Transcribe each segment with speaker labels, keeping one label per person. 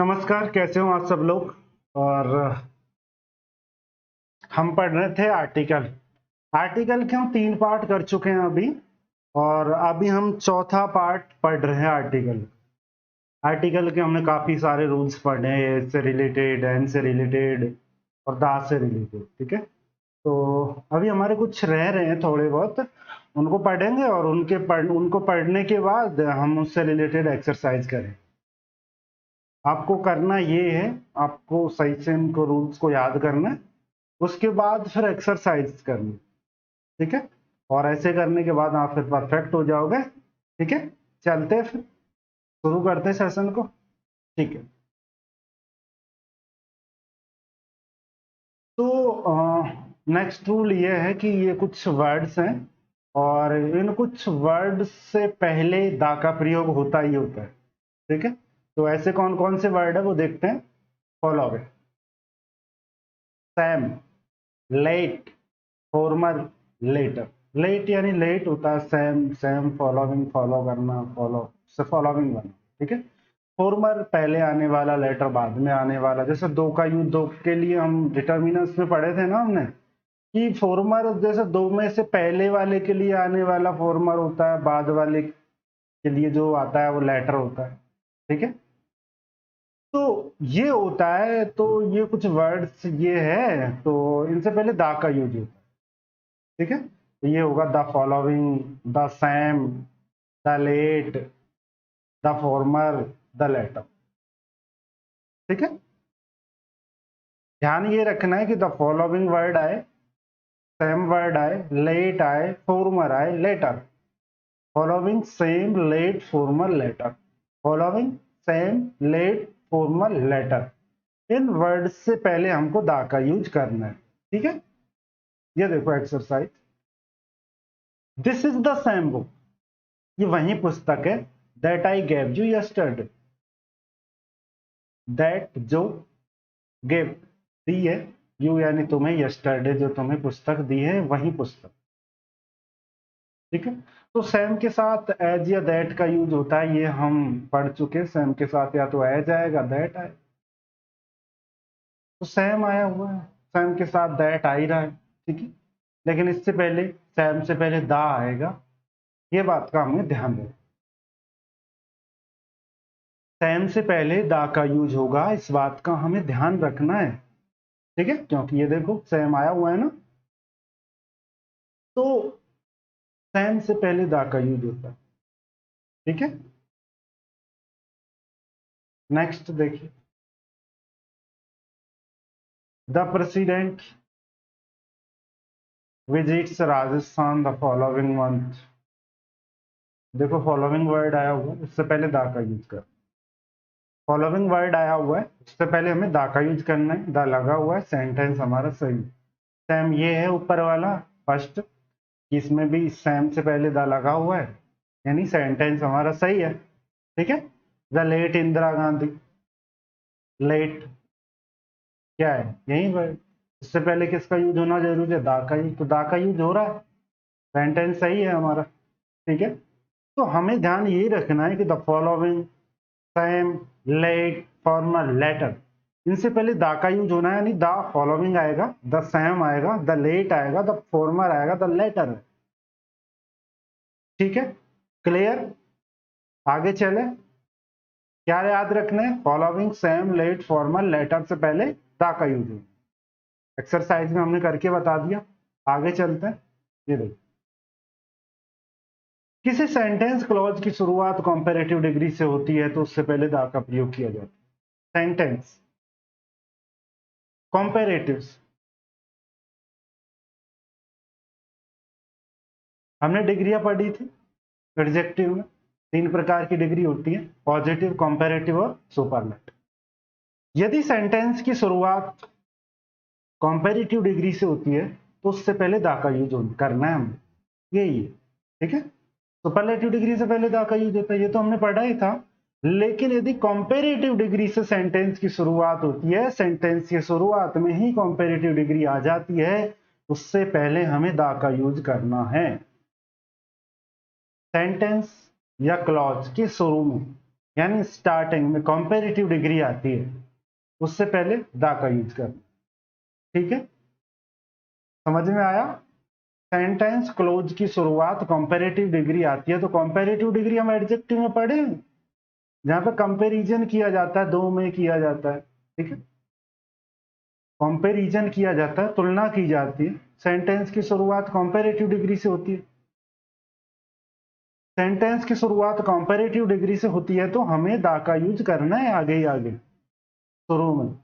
Speaker 1: नमस्कार, कैसे हो आप सब लोग। और हम पढ़ रहे थे आर्टिकल। आर्टिकल के हम 3 पार्ट कर चुके हैं अभी, और अभी हम चौथा पार्ट पढ़ रहे हैं आर्टिकल। आर्टिकल के हमने काफी सारे रूल्स पढ़े हैं, ए से रिलेटेड, एन से रिलेटेड और दा से रिलेटेड। ठीक है, तो अभी हमारे कुछ रह रहे हैं थोड़े बहुत, उनको पढ़ेंगे और उनको पढ़ने के बाद हम उससे रिलेटेड एक्सरसाइज करें। आपको करना ये है, आपको सही से इनको रूल्स को याद करना है, उसके बाद फिर एक्सरसाइज करनी। ठीक है, और ऐसे करने के बाद आप फिर परफेक्ट हो जाओगे। ठीक है, चलते हैं फिर शुरू करते हैं सेशन को। ठीक है, तो नेक्स्ट रूल ये है कि ये कुछ वर्ड्स हैं, और इन कुछ वर्ड्स से पहले दा का प्रयोग होता ही होता है। ठीक है, तो ऐसे कौन कौन से वर्ड है वो देखते हैं। फॉलो है same, late, former, latter. Late यानी लेट होता है, सैम सैम, फॉलोइंग फॉलो करना, फॉलो से फॉलोइंग बना। ठीक है, फॉर्मर पहले आने वाला, लेटर बाद में आने वाला। जैसे दो का यूज, दो के लिए हम डिटर्मिनर्स में पढ़े थे ना हमने, कि फॉर्मर जैसे दो में से पहले वाले के लिए आने वाला फॉर्मर होता है, बाद वाले के लिए जो आता है वो लेटर होता है। ठीक है, तो ये होता है, तो ये कुछ वर्ड्स ये है, तो इनसे पहले दा का यूज होता है। ठीक है, तो ये होगा the following, the same, the late, the former, the latter. ठीक है, ध्यान ये रखना है कि द फॉलोइंग वर्ड आए, सेम वर्ड आए, लेट आए, फॉर्मर आए, latter. Following, same, late, former, latter. Following, same, late, former, latter. इन वर्ड से पहले हमको दा का यूज करना है। ठीक है, ये देखो exercise. This is the same book, ये वही पुस्तक है, that I gave you yesterday. That जो, गिव दी है, यू यानी तुम्हें, यस्टरडे जो तुम्हें पुस्तक दी है वही पुस्तक। ठीक है, तो सेम के साथ एज या दैट का यूज होता है, ये हम पढ़ चुके। सेम के साथ या तो एज आएगा, दैट आए, तो सेम आया हुआ है, सेम के साथ दैट आ ही रहा है। ठीक है, लेकिन इससे पहले, सेम से पहले दा आएगा, ये बात का हमें ध्यान देना। सेम से पहले दा का यूज होगा, इस बात का हमें ध्यान रखना है। ठीक है, क्योंकि ये देखो सेम आया हुआ है ना, तो सेम से पहले दा का यूज होता है। ठीक है, नेक्स्ट देखिए, the president visits Rajasthan the following month. देखो फॉलोइंग वर्ड आया हुआ है, उससे पहले दा का यूज कर। फॉलोइंग वर्ड आया हुआ है, उससे पहले हमें दा का यूज करना है, दा लगा हुआ है, सेंटेंस हमारा सही। सेम ये है ऊपर वाला फर्स्ट, इसमें भी सेम से पहले दा लगा हुआ है, यानी सेंटेंस हमारा सही है। ठीक है, the late Indira Gandhi, late क्या है, यही वर्ड। इससे पहले किसका यूज होना जरूरी है, दा का यूज, तो दा का यूज हो रहा है, सेंटेंस सही है हमारा। ठीक है, तो हमें ध्यान ये रखना है कि the following, same, late, formal, latter, इनसे पहले दा का यूज होना है, यानी द फॉलोइंग आएगा, द सेम आएगा, द लेट आएगा, द फॉर्मर आएगा, द लेटर। ठीक है, क्लियर। आगे चले, क्या याद रखना है, following, same, late, formal, latter से पहले दा का यूज होगा। एक्सरसाइज में हमने करके बता दिया। आगे चलते हैं, ये देखो, किसी सेंटेंस क्लॉज की शुरुआत कंपैरेटिव डिग्री से होती है तो उससे पहले दा का प्रयोग किया जाता है। सेंटेंस कंपैरेटिव्स, हमने डिग्रियां पढ़ी थी एडजेक्टिव में, 3 प्रकार की डिग्री होती है, पॉजिटिव, कंपैरेटिव और सुपरलेटिव। यदि सेंटेंस की शुरुआत कंपैरेटिव डिग्री से होती है तो उससे पहले दा का यूज करना है हमें, यही है। ठीक है, सुपरलेटिव डिग्री से पहले दा का यूज होता है, ये तो हमने पढ़ा ही था। लेकिन यदि कंपैरेटिव डिग्री से सेंटेंस की शुरुआत होती है, सेंटेंस की शुरुआत में ही कंपैरेटिव डिग्री आ जाती है, उससे पहले हमें दा का यूज करना है। सेंटेंस या क्लॉज के शुरू में यानी स्टार्टिंग में कंपैरेटिव डिग्री आती है उससे पहले द का यूज करना। ठीक है, समझ में आया? सेंटेंस क्लोज की शुरुआत कंपैरेटिव डिग्री आती है, तो कंपैरेटिव डिग्री हम एडजेक्टिव में पढ़े हैं, जहां पे कंपैरिजन किया जाता है, दो में किया जाता है। ठीक है, कंपैरिजन किया जाता है, तुलना की जाती है। सेंटेंस की शुरुआत कंपैरेटिव डिग्री से होती है। सेंटेंस की शुरुआत कंपैरेटिव डिग्री से होती है, तो हमें दा का यूज करना है आगे ही आगे शुरू में।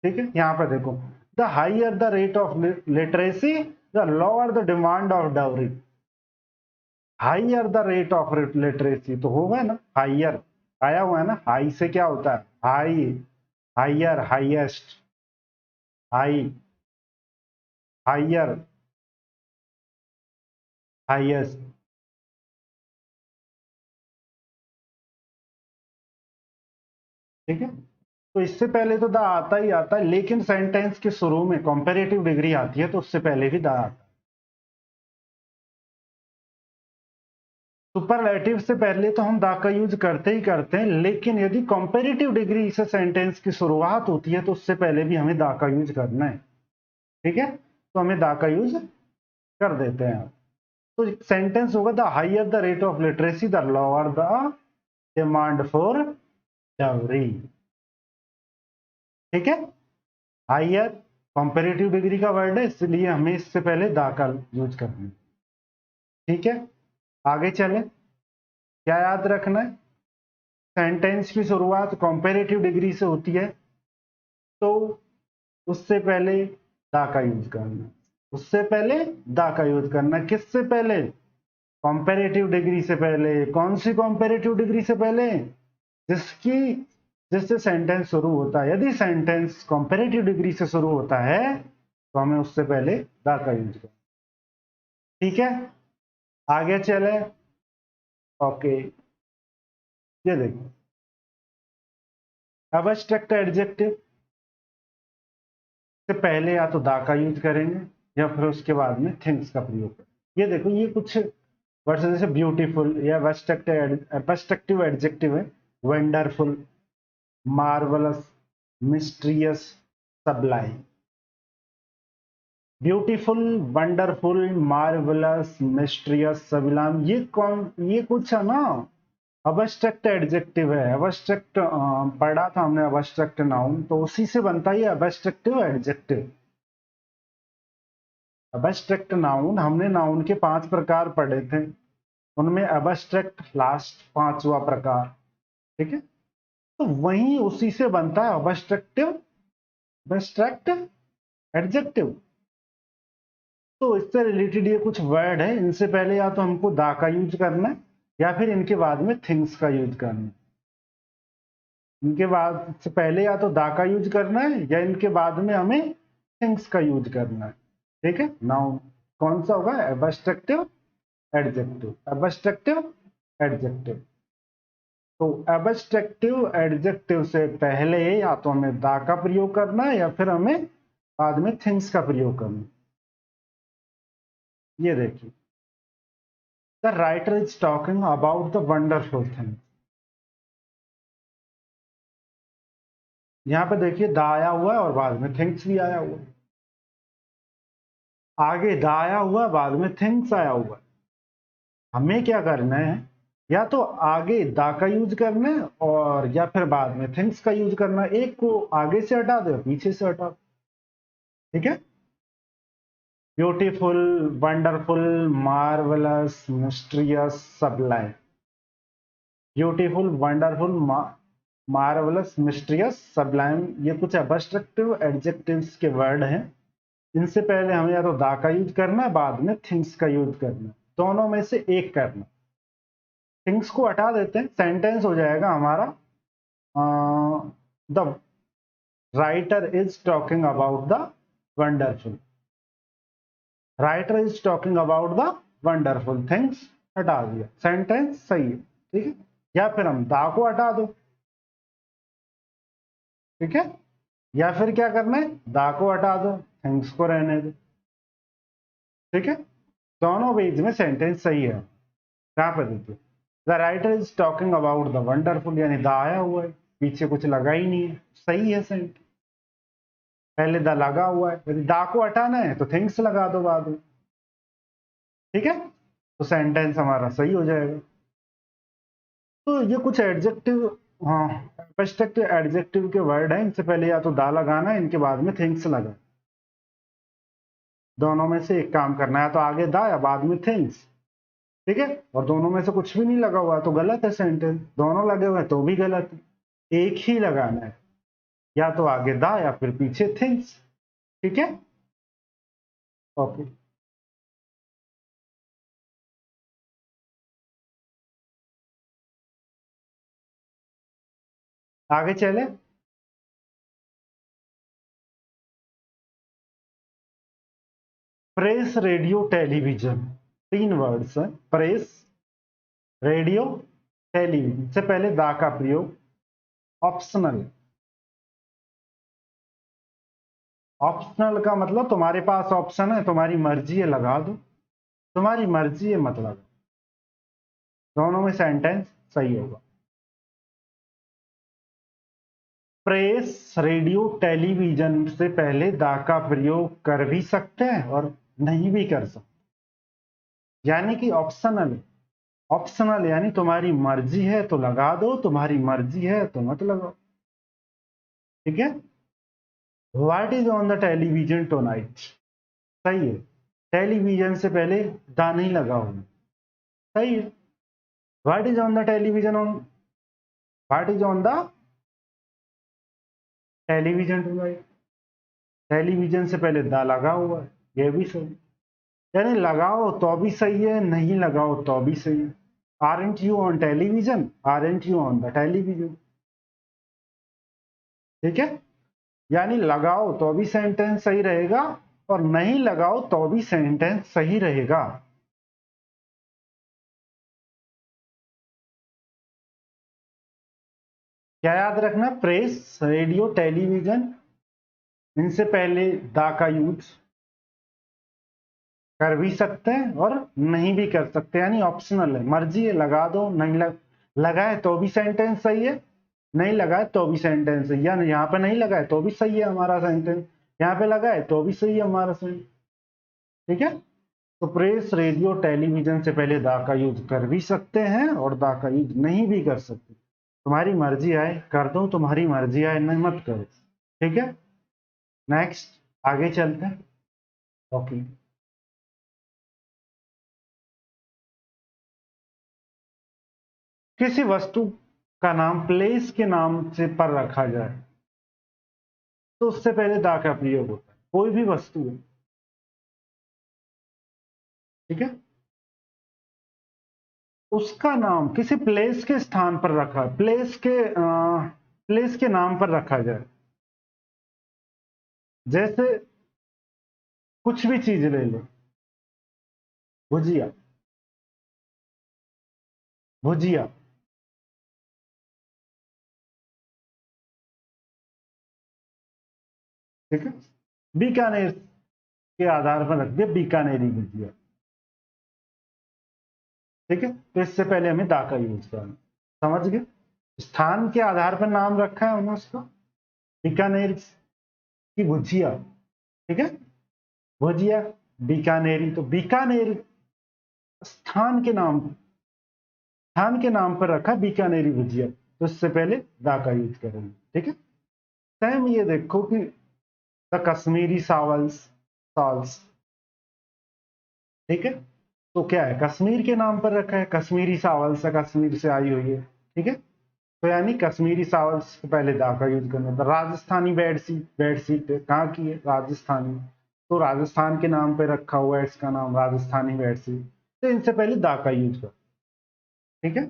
Speaker 1: ठीक है, यहां पर देखो, the higher the rate of literacy the lower the demand of dowry. Higher the rate of literacy तो होगा ना, हाइयर आया हुआ है ना, हाई से क्या होता है, high, higher, highest, high, higher, highest. ठीक है, तो इससे पहले तो द आता ही आता है, लेकिन सेंटेंस के शुरू में कंपैरेटिव डिग्री आती है, तो उससे पहले भी द आता है। सुपरलेटिव से पहले तो हम दा का यूज करते ही करते हैं, लेकिन यदि कंपैरेटिव डिग्री से सेंटेंस की शुरुआत होती है, तो उससे पहले भी हमें दा का यूज करना है। ठीक है, तो हमें दा का यूज कर देते हैं। तो सेंटेंस होगा, the higher the rate of literacy the lower the demand for dowry. ठीक है, हाइयर कंपैरेटिव डिग्री का वर्ड है, इसलिए हमें इससे पहले दा का यूज करना है। ठीक है, आगे चले, क्या याद रखना है, सेंटेंस की शुरुआत कंपैरेटिव डिग्री से होती है, तो उससे पहले दा का यूज करना, उससे पहले दा का यूज करना। किससे पहले? कंपैरेटिव डिग्री से पहले। कौन सी कंपैरेटिव डिग्री से पहले? जिसकी, जिससे सेंटेंस शुरू होता है। यदि सेंटेंस कंपैरेटिव डिग्री से शुरू होता है, तो हमें उससे पहले दा का यूज करना। ठीक है, आगे चले। ओके, ये देखो, अब्स्ट्रैक्ट एडजेक्टिव से पहले या तो दा का यूज करेंगे, या फिर उसके बाद में थिंग्स का प्रयोग करेंगे। ये देखो, ये कुछ वर्ड्स जैसे ब्यूटीफुल या एब्स्ट्रैक्टिव एडजेक्टिव है। Wonderful, marvellous, mysterious, सबलाइन। Beautiful, wonderful, marvellous, mysterious, सबलाइन, ये कुछ है ना, अब्स्ट्रैक्ट एडजेक्टिव है। अब्स्ट्रैक्ट पढ़ा था हमने, अब्स्ट्रैक्ट नाउन, तो उसी से बनता है अब्स्ट्रैक्टिव एडजेक्टिव। अब्स्ट्रैक्ट नाउन, हमने नाउन के 5 प्रकार पढ़े थे, उनमें अब्स्ट्रैक्ट लास्ट 5वां प्रकार। ठीक है, तो वही उसी से बनता है अब्स्ट्रैक्ट एडजेक्टिव। तो इससे रिलेटेड ये कुछ वर्ड है, इनसे पहले या तो हमको दा का यूज करना है, या फिर इनके बाद में थिंग्स का यूज करना है। इनके बाद से पहले या तो दा का यूज करना है, या इनके बाद में हमें थिंग्स का यूज करना है। ठीक है, नाउन कौन सा होगा? एब्स्ट्रैक्टिव एडजेक्टिव, एब्स्ट्रैक्टिव एडजेक्टिव। तो एब्स्ट्रैक्टिव एडजेक्टिव से पहले या तो हमें दा का प्रयोग करना है, या फिर हमें बाद में थिंग्स का प्रयोग करना है। ये देखिए, the writer is talking about the wonderful thing. यहां पे देखिए, द आया हुआ है और बाद में थिंग्स भी आया हुआ है। आगे द आया हुआ, बाद में थिंग्स आया हुआ है। हमें क्या करना है, या तो आगे दा का यूज करना है, और या फिर बाद में थिंग्स का यूज करना है। एक को आगे से हटा दो, पीछे से हटा दो। ठीक है, beautiful, wonderful, marvellous, mysterious, सबलाइन। Beautiful, wonderful, marvellous, mysterious, सबलाइन, ये कुछ एब्स्ट्रैक्टिव एडजेक्टिव्स के वर्ड हैं। इनसे पहले हमें या तो दा का यूज करना है, बाद में थिंग्स का यूज करना है। दोनों में से एक करना। थिंग्स को हटा देते हैं, सेंटेंस हो जाएगा हमारा, the writer is talking about the wonderful. Writer is talking about the wonderful things, हटा दिया, सेंटेंस सही है। ठीक है, या फिर हम दा को हटा दो। ठीक है, या फिर क्या करना है, दा को हटा दो, थिंग्स को रहने दो। ठीक है, दोनों बीच में सेंटेंस सही है। कहां पर देखिए, the writer is talking about the wonderful, यानी द आया हुआ है, पीछे कुछ लगा ही नहीं है, सही है सेंट। पहले द लगा हुआ है, यदि दा को हटाना है तो थिंग्स लगा दो बाद में, ठीक है, तो सेंटेंस हमारा सही हो जाएगा। तो ये कुछ एडजेक्टिव, हाँ एब्स्ट्रैक्ट एडजेक्टिव के वर्ड हैं, इनसे पहले या तो दा लगाना है, इनके बाद में थिंग्स लगा, दोनों में से एक काम करना है, तो आगे दा या बाद में थिंग्स, ठीक है। और दोनों में से कुछ भी नहीं लगा हुआ तो गलत है सेंटेंस, दोनों लगे हुए हैं तो भी गलत है, एक ही लगाना है, या तो आगे दा या फिर पीछे थिंग्स, ठीक है। ओके, आगे चले। प्रेस, रेडियो, टेलीविजन, तीन वर्ड्स हैं। प्रेस, रेडियो, टेलीविजन से पहले दा का प्रयोग ऑप्शनल। ऑप्शनल का मतलब तुम्हारे पास ऑप्शन है, तुम्हारी मर्जी है लगा दो, तुम्हारी मर्जी है मतलब, दोनों में सेंटेंस सही होगा। प्रेस, रेडियो, टेलीविजन से पहले दा का प्रयोग कर भी सकते हैं और नहीं भी कर सकते, यानी कि ऑप्शनल है। ऑप्शनल यानी तुम्हारी मर्जी है तो लगा दो, तुम्हारी मर्जी है तो मत लगाओ, ठीक है। What is on the television tonight, सही है, टेलीविजन से पहले दा नहीं लगा होगा, सही है। What is on the television, on what is on the television tonight, television से पहले दा लगा हुआ है, ये भी सही, यानी लगाओ तो भी सही है, नहीं लगाओ तो भी सही है। Aren't you on television, aren't you on the television, ठीक है। यानी लगाओ तो भी सेंटेंस सही रहेगा और नहीं लगाओ तो भी सेंटेंस सही रहेगा। क्या याद रखना, प्रेस, रेडियो, टेलीविजन, इनसे पहले दा का यूज कर भी सकते हैं और नहीं भी कर सकते, यानी ऑप्शनल है, मर्जी है लगा दो, नहीं लगाए तो भी सेंटेंस सही है, नहीं लगाए तो भी सेंटेंस सही है, यानी यहाँ पे नहीं लगाए तो भी सही है हमारा सेंटेंस, यहाँ पे लगाए तो भी सही है हमारा सेंटेंस, ठीक है। तो प्रेस, रेडियो, टेलीविजन से पहले दा का यूज कर भी सकते हैं और दा का यूज नहीं भी कर सकते, तुम्हारी मर्जी आए कर दो, तुम्हारी मर्जी आए नहीं मत करो, ठीक है। नेक्स्ट, आगे चलते हैं। ओके, किसी वस्तु का नाम प्लेस के नाम से पर रखा जाए तो उससे पहले दा का प्रयोग होता है, कोई भी वस्तु है, ठीक है, उसका नाम किसी प्लेस के स्थान पर रखा, प्लेस के नाम पर रखा जाए, जैसे कुछ भी चीज ले लो, भुजिया, भुजिया, ठीक है, बीकानेर के आधार पर रख दिया बीकानेरी भुजिया, ठीक है। तो इससे पहले हमें दा का यूज करना, समझ गए, स्थान के आधार पर नाम रखा है हमने उसका, बीकानेर की भुजिया, ठीक है, भुजिया बीकानेरी, तो बीकानेर स्थान के नाम पर रखा बीकानेरी भुजिया, तो इससे पहले दा का यूज करेंगे, ठीक है। सेम ये देखो कि द कश्मीरी सावल्स, सॉल्स, ठीक है, तो क्या है, कश्मीर के नाम पर रखा है, कश्मीरी सावल से, कश्मीर से आई हुई है, ठीक है, तो यानी कश्मीरी सावल से पहले दा का यूज करना था। राजस्थानी बेडशीट, बेडशीट कहाँ की है, राजस्थानी, तो राजस्थान के नाम पे रखा हुआ है, इसका नाम राजस्थानी बेडशीट, तो इनसे पहले दा का यूज कर, ठीक है,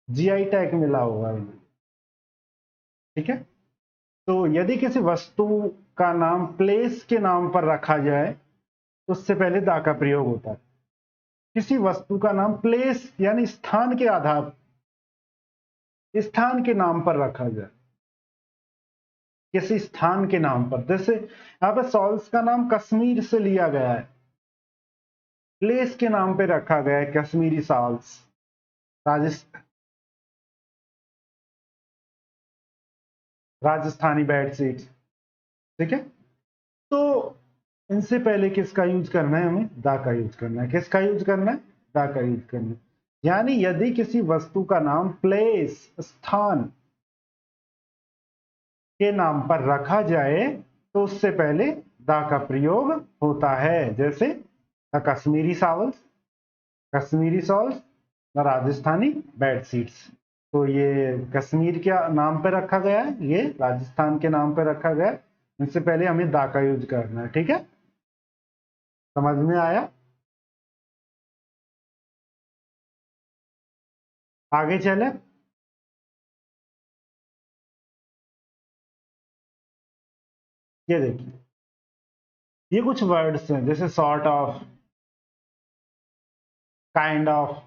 Speaker 1: जीआई टैग मिला हुआ है, ठीक है। तो यदि किसी वस्तु का नाम प्लेस के नाम पर रखा जाए तो उससे पहले दा का प्रयोग होता है, किसी वस्तु का नाम प्लेस यानी स्थान के आधार, स्थान के नाम पर रखा जाए, किसी स्थान के नाम पर, जैसे यहाँ पे सॉल्स का नाम कश्मीर से लिया गया है, प्लेस के नाम पे रखा गया है कश्मीरी शॉल्स, राजस्थानी बेडशीट, ठीक है। तो इनसे पहले किसका यूज करना है, हमें दा का यूज करना है। किसका यूज करना है, दा का यूज करना है। यानी यदि किसी वस्तु का नाम प्लेस, स्थान के नाम पर रखा जाए तो उससे पहले दा का प्रयोग होता है। जैसे the Kashmiri shawls, Kashmiri shawls, the Rajasthani bedsheets. तो ये कश्मीर के नाम पे रखा गया है, ये राजस्थान के नाम पे रखा गया है। इससे पहले हमें दा का यूज करना है, ठीक है। समझ में आया? आगे चले। ये देखिए, ये कुछ वर्ड्स हैं जैसे sort of, kind of,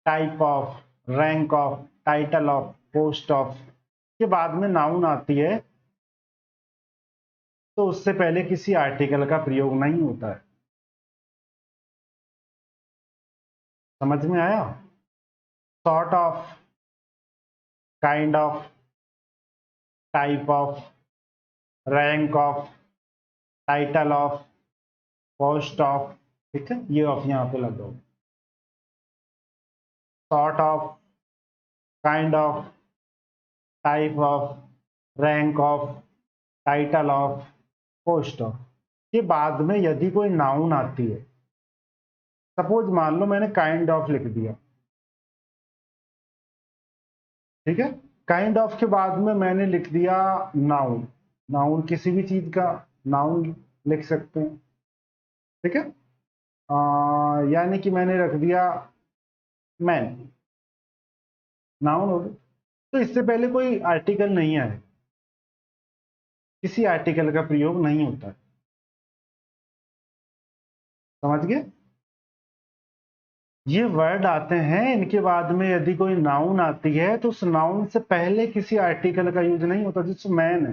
Speaker 1: type of, rank of, title of, post of के बाद में नाउन आती है तो उससे पहले किसी आर्टिकल का प्रयोग नहीं होता है। समझ में आया? Sort of, kind of, type of, rank of, title of, post of, ठीक है। ये ऑफ यहाँ पे लगा हो। Sort of, kind of, type of, rank of, title of, post of के बाद में यदि कोई नाउन आती है, सपोज मान लो मैंने काइंड ऑफ लिख दिया, ठीक है। काइंड ऑफ के बाद में मैंने लिख दिया नाउन, नाउन किसी भी चीज का नाउन लिख सकते हैं, ठीक है। यानी कि मैंने रख दिया मैन, नाउन हो गया। तो इससे पहले कोई आर्टिकल नहीं आए, किसी आर्टिकल का प्रयोग नहीं होता है। समझ गए? ये वर्ड आते हैं, इनके बाद में यदि कोई नाउन आती है तो उस नाउन से पहले किसी आर्टिकल का यूज नहीं होता। जैसे मैन है,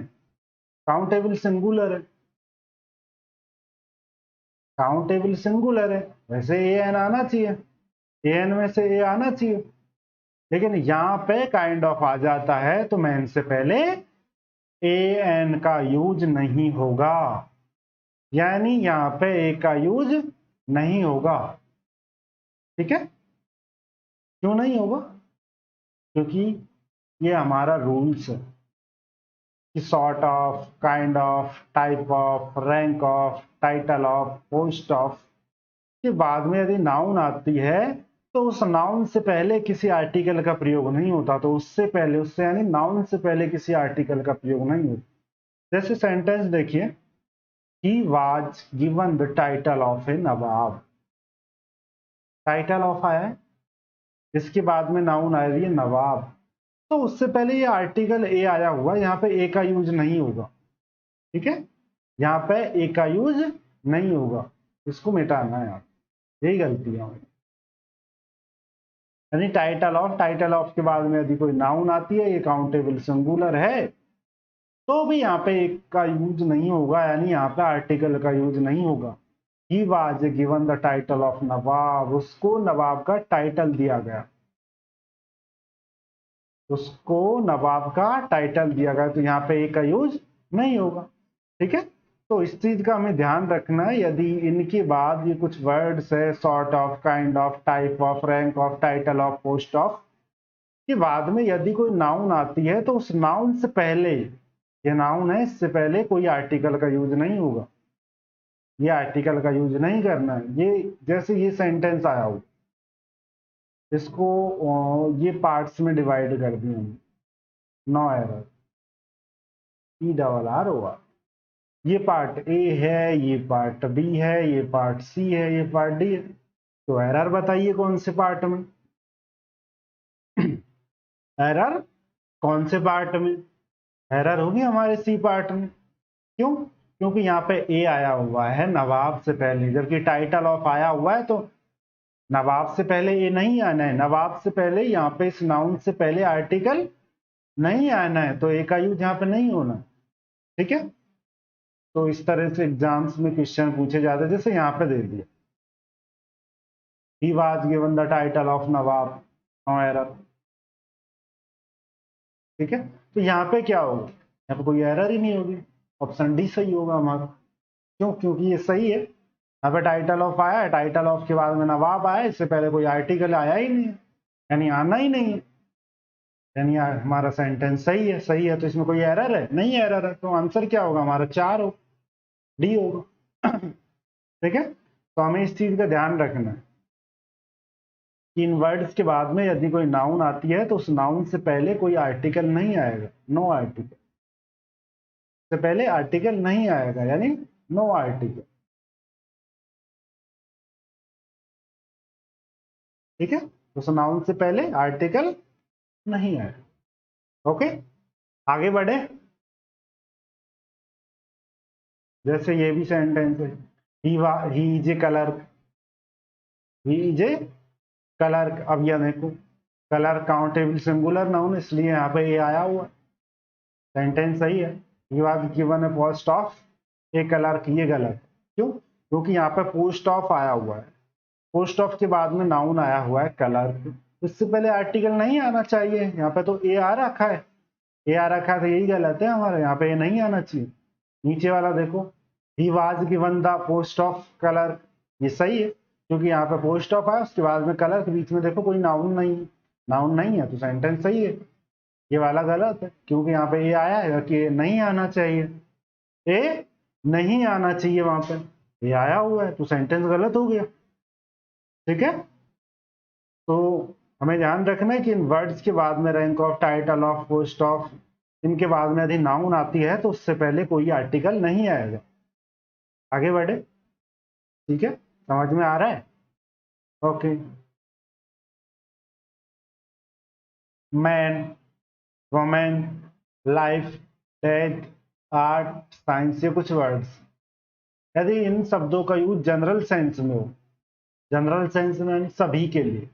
Speaker 1: काउंटेबल सिंगुलर है, काउंटेबल सिंगुलर है, वैसे ए एन आना चाहिए, ए एन में से ए आना चाहिए, लेकिन यहां पे काइंड ऑफ आ जाता है तो मैन से पहले ए एन का यूज नहीं होगा, यानी यहां पे ए का यूज नहीं होगा, ठीक है। क्यों नहीं होगा? क्योंकि ये हमारा रूल्स है कि sort of, kind of, type of, rank of, title of, post of के बाद में यदि नाउन आती है तो उस नाउन से पहले किसी आर्टिकल का प्रयोग नहीं होता। तो उससे पहले, उससे यानी नाउन से पहले किसी आर्टिकल का प्रयोग नहीं होता। जैसे सेंटेंस देखिए, ही was given the title of A Nawab, title of आया है, इसके बाद में नाउन आ रही है नवाब, तो उससे पहले ये आर्टिकल ए आया हुआ, यहाँ पे ए का यूज नहीं होगा, ठीक है। यहाँ पे ए का यूज नहीं होगा, इसको मिटाना है आप, यही गलती है। यानी टाइटल ऑफ, टाइटल ऑफ के बाद में यदि कोई नाउन आती है, ये काउंटेबल सिंगुलर है, तो भी यहाँ पे एक का यूज नहीं होगा, यानी यहाँ पे आर्टिकल का यूज नहीं होगा। He was given the title of nawab, उसको नवाब का टाइटल दिया गया, उसको नवाब का टाइटल दिया गया, तो यहाँ पे ए का यूज नहीं होगा, ठीक है। तो इस चीज का हमें ध्यान रखना है, यदि इनके बाद ये कुछ वर्ड्स है, sort of, kind of, type of, rank of, title of, post of के बाद में यदि कोई नाउन आती है तो उस नाउन से पहले, ये नाउन है, इससे पहले कोई आर्टिकल का यूज नहीं होगा, ये आर्टिकल का यूज नहीं करना है। ये जैसे ये सेंटेंस आया हो, इसको ये पार्ट्स में डिवाइड कर दिए हम, no error, E double R O R. ये पार्ट ए है, ये पार्ट बी है, ये पार्ट सी है, ये पार्ट डी है। तो एरर बताइए कौन से पार्ट में? एरर कौन से पार्ट में? एरर होगी हमारे सी पार्ट में। क्यों? क्योंकि यहाँ पे ए आया हुआ है नवाब से पहले, जबकि टाइटल ऑफ आया हुआ है, तो नवाब से पहले ए नहीं आना है, नवाब से पहले यहाँ पे इस नाउन से पहले आर्टिकल नहीं आना है, तो ए का यूज यहाँ पे नहीं होना, ठीक है। तो इस तरह से एग्जाम्स में क्वेश्चन पूछे जाते हैं, जैसे यहाँ पे दे दिया he was given the title of Nawab, no error. ठीक है, तो यहाँ पे क्या होगा, यहाँ पे कोई एरर ही नहीं होगी, ऑप्शन डी सही होगा हमारा। क्यों? क्योंकि ये सही है। यहाँ पे टाइटल ऑफ आया है, टाइटल ऑफ के बाद में नवाब आया, इससे पहले कोई आर्टिकल आया ही नहीं है, यानी आना ही नहीं है, यानी हमारा सेंटेंस सही है। सही है तो इसमें कोई एरर है? नहीं एरर है, तो आंसर क्या होगा हमारा? 4 हो, डी होगा। ठीक है, तो हमें इस चीज का ध्यान रखना है कि इन वर्ड्स के बाद में यदि कोई नाउन आती है तो उस नाउन से पहले कोई आर्टिकल नहीं आएगा, नो आर्टिकल, से पहले आर्टिकल नहीं आएगा, यानी नो आर्टिकल। ठीक है, तो उस नाउन से पहले आर्टिकल नहीं आएगा। ओके, आगे बढ़े। जैसे ये भी सेंटेंस है, he is a clerk, he is a clerk. अब यह देखो, क्लर्क काउंटेबल सिंगुलर नाउन, इसलिए यहाँ पे ये आया हुआ, सेंटेंस सही है। ही was given A post of A clerk, ये गलत। क्यों? क्योंकि यहाँ पे पोस्ट ऑफ आया हुआ है, पोस्ट ऑफ के बाद में नाउन आया हुआ है क्लर्क, इससे पहले आर्टिकल नहीं आना चाहिए। यहाँ पे तो ए आ रखा है, ए आ रखा है तो यही गलत है हमारे, यहाँ पे ये नहीं आना चाहिए। नीचे वाला देखो, ही was given the post of clerk, ये सही है क्योंकि यहाँ पे पोस्ट ऑफ आया, उसके बाद में क्लर्क, बीच में देखो कोई नाउन नहीं, नाउन नहीं है तो सेंटेंस सही है। ये वाला गलत है क्योंकि यहाँ पे ए आया है कि नहीं आना चाहिए, ए नहीं आना चाहिए, वहां पे ए आया हुआ है तो सेंटेंस गलत हो गया। ठीक है, तो हमें ध्यान रखना है कि इन वर्ड्स के बाद में rank of, title of, post of, इनके बाद में यदि नाउन आती है तो उससे पहले कोई आर्टिकल नहीं आएगा। आगे बढ़े। ठीक है, समझ में आ रहा है? Okay. Man, women, life, death, art, science, ये कुछ वर्ड्स, यदि इन शब्दों का यूज जनरल सेंस में हो, जनरल सेंस में यानी सभी के लिए,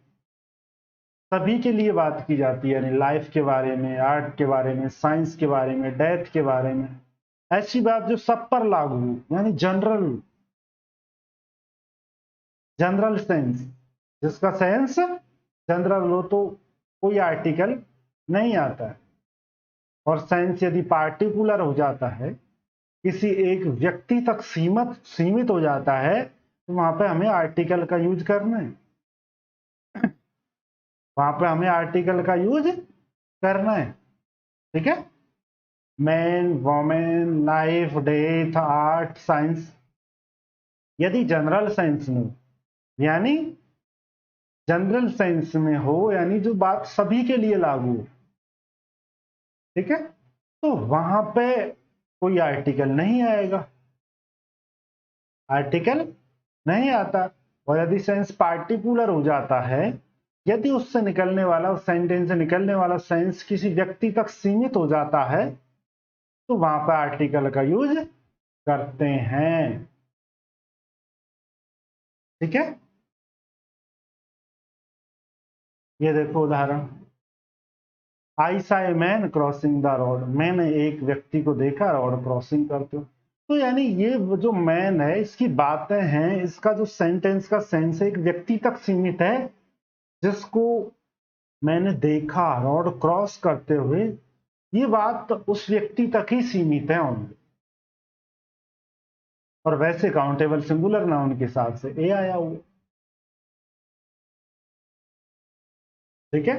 Speaker 1: सभी के लिए बात की जाती है, यानी लाइफ के बारे में, आर्ट के बारे में, साइंस के बारे में, डेथ के बारे में, ऐसी बात जो सब पर लागू हो, यानी जनरल, जनरल सेंस, जिसका सेंस जनरल हो तो कोई आर्टिकल नहीं आता है। और सेंस यदि पार्टिकुलर हो जाता है, किसी एक व्यक्ति तक सीमित हो जाता है, तो वहां पे हमें आर्टिकल का यूज करना है, वहां पे हमें आर्टिकल का यूज करना है। ठीक है, man, women, life, death, art, science, यदि जनरल सेंस में, यानी जनरल सेंस में हो, यानी जो बात सभी के लिए लागू हो, ठीक है, तो वहां पे कोई आर्टिकल नहीं आएगा, आर्टिकल नहीं आता। और यदि सेंस पार्टिकुलर हो जाता है, यदि उससे निकलने वाला, उस सेंटेंस से निकलने वाला सेंस किसी व्यक्ति तक सीमित हो जाता है, तो वहां पर आर्टिकल का यूज करते हैं। ठीक है, ये देखो उदाहरण, आई सा a man crossing the road, मैंने एक व्यक्ति को देखा रोड क्रॉसिंग करते हुए। तो यानी ये जो मैन है, इसकी बातें हैं, इसका जो सेंटेंस का सेंस है, एक व्यक्ति तक सीमित है जिसको मैंने देखा रोड क्रॉस करते हुए, ये बात उस व्यक्ति तक ही सीमित है ओनली। और वैसे काउंटेबल सिंगुलर नाउन के हिसाब से ए आया हुआ। ठीक है,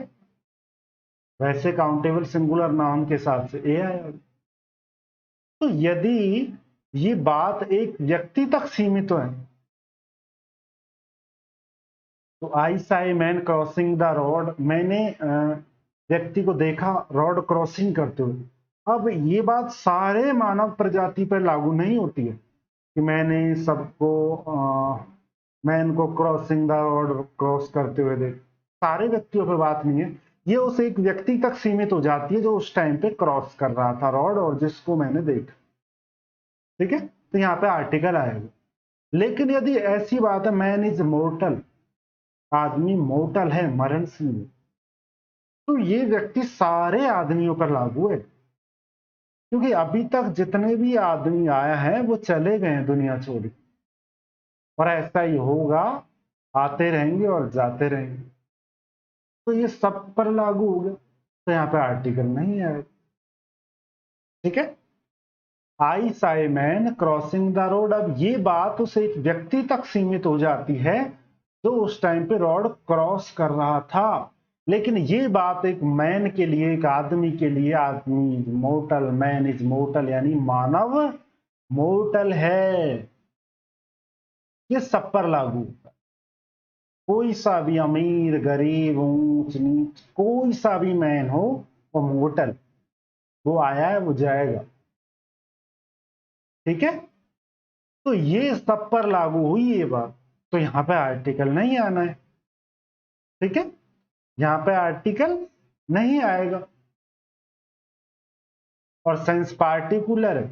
Speaker 1: वैसे काउंटेबल सिंगुलर नाउन के हिसाब से ए आया हुआ। तो यदि ये बात एक व्यक्ति तक सीमित है, तो आई सा a man crossing the road, मैंने व्यक्ति को देखा रोड क्रॉसिंग करते हुए। अब ये बात सारे मानव प्रजाति पर लागू नहीं होती है कि मैंने सबको मैन को क्रॉसिंग द रोड क्रॉस करते हुए देख, सारे व्यक्तियों पर बात नहीं है, ये उस एक व्यक्ति तक सीमित हो जाती है जो उस टाइम पे क्रॉस कर रहा था रोड और जिसको मैंने देखा। ठीक है, तो यहाँ पे आर्टिकल आएगा। लेकिन यदि ऐसी बात है, मैन इज मोर्टल, आदमी मोर्टल है, मरणशील, तो ये व्यक्ति सारे आदमियों पर लागू है, क्योंकि अभी तक जितने भी आदमी आया है वो चले गए हैं दुनिया छोड़, और ऐसा ही होगा आते रहेंगे और जाते रहेंगे। तो ये सब पर लागू हो गया, तो यहाँ पे आर्टिकल नहीं आएगा। ठीक है, I saw man crossing the road. अब ये बात उस एक व्यक्ति तक सीमित हो जाती है जो उस टाइम पे रोड क्रॉस कर रहा था, लेकिन ये बात एक मैन के लिए, एक आदमी के लिए, आदमी मोर्टल, मैन इज मोर्टल यानी मानव मोर्टल है, ये सब पर लागू। कोई सा भी अमीर गरीब ऊंच नीच कोई सा भी मैन हो, वो मोर्टल, वो आया है वो जाएगा। ठीक है, तो ये सब पर लागू हुई ये बात, तो यहां पे आर्टिकल नहीं आना है। ठीक है, यहां पे आर्टिकल नहीं आएगा। और सेंस पार्टिकुलर है,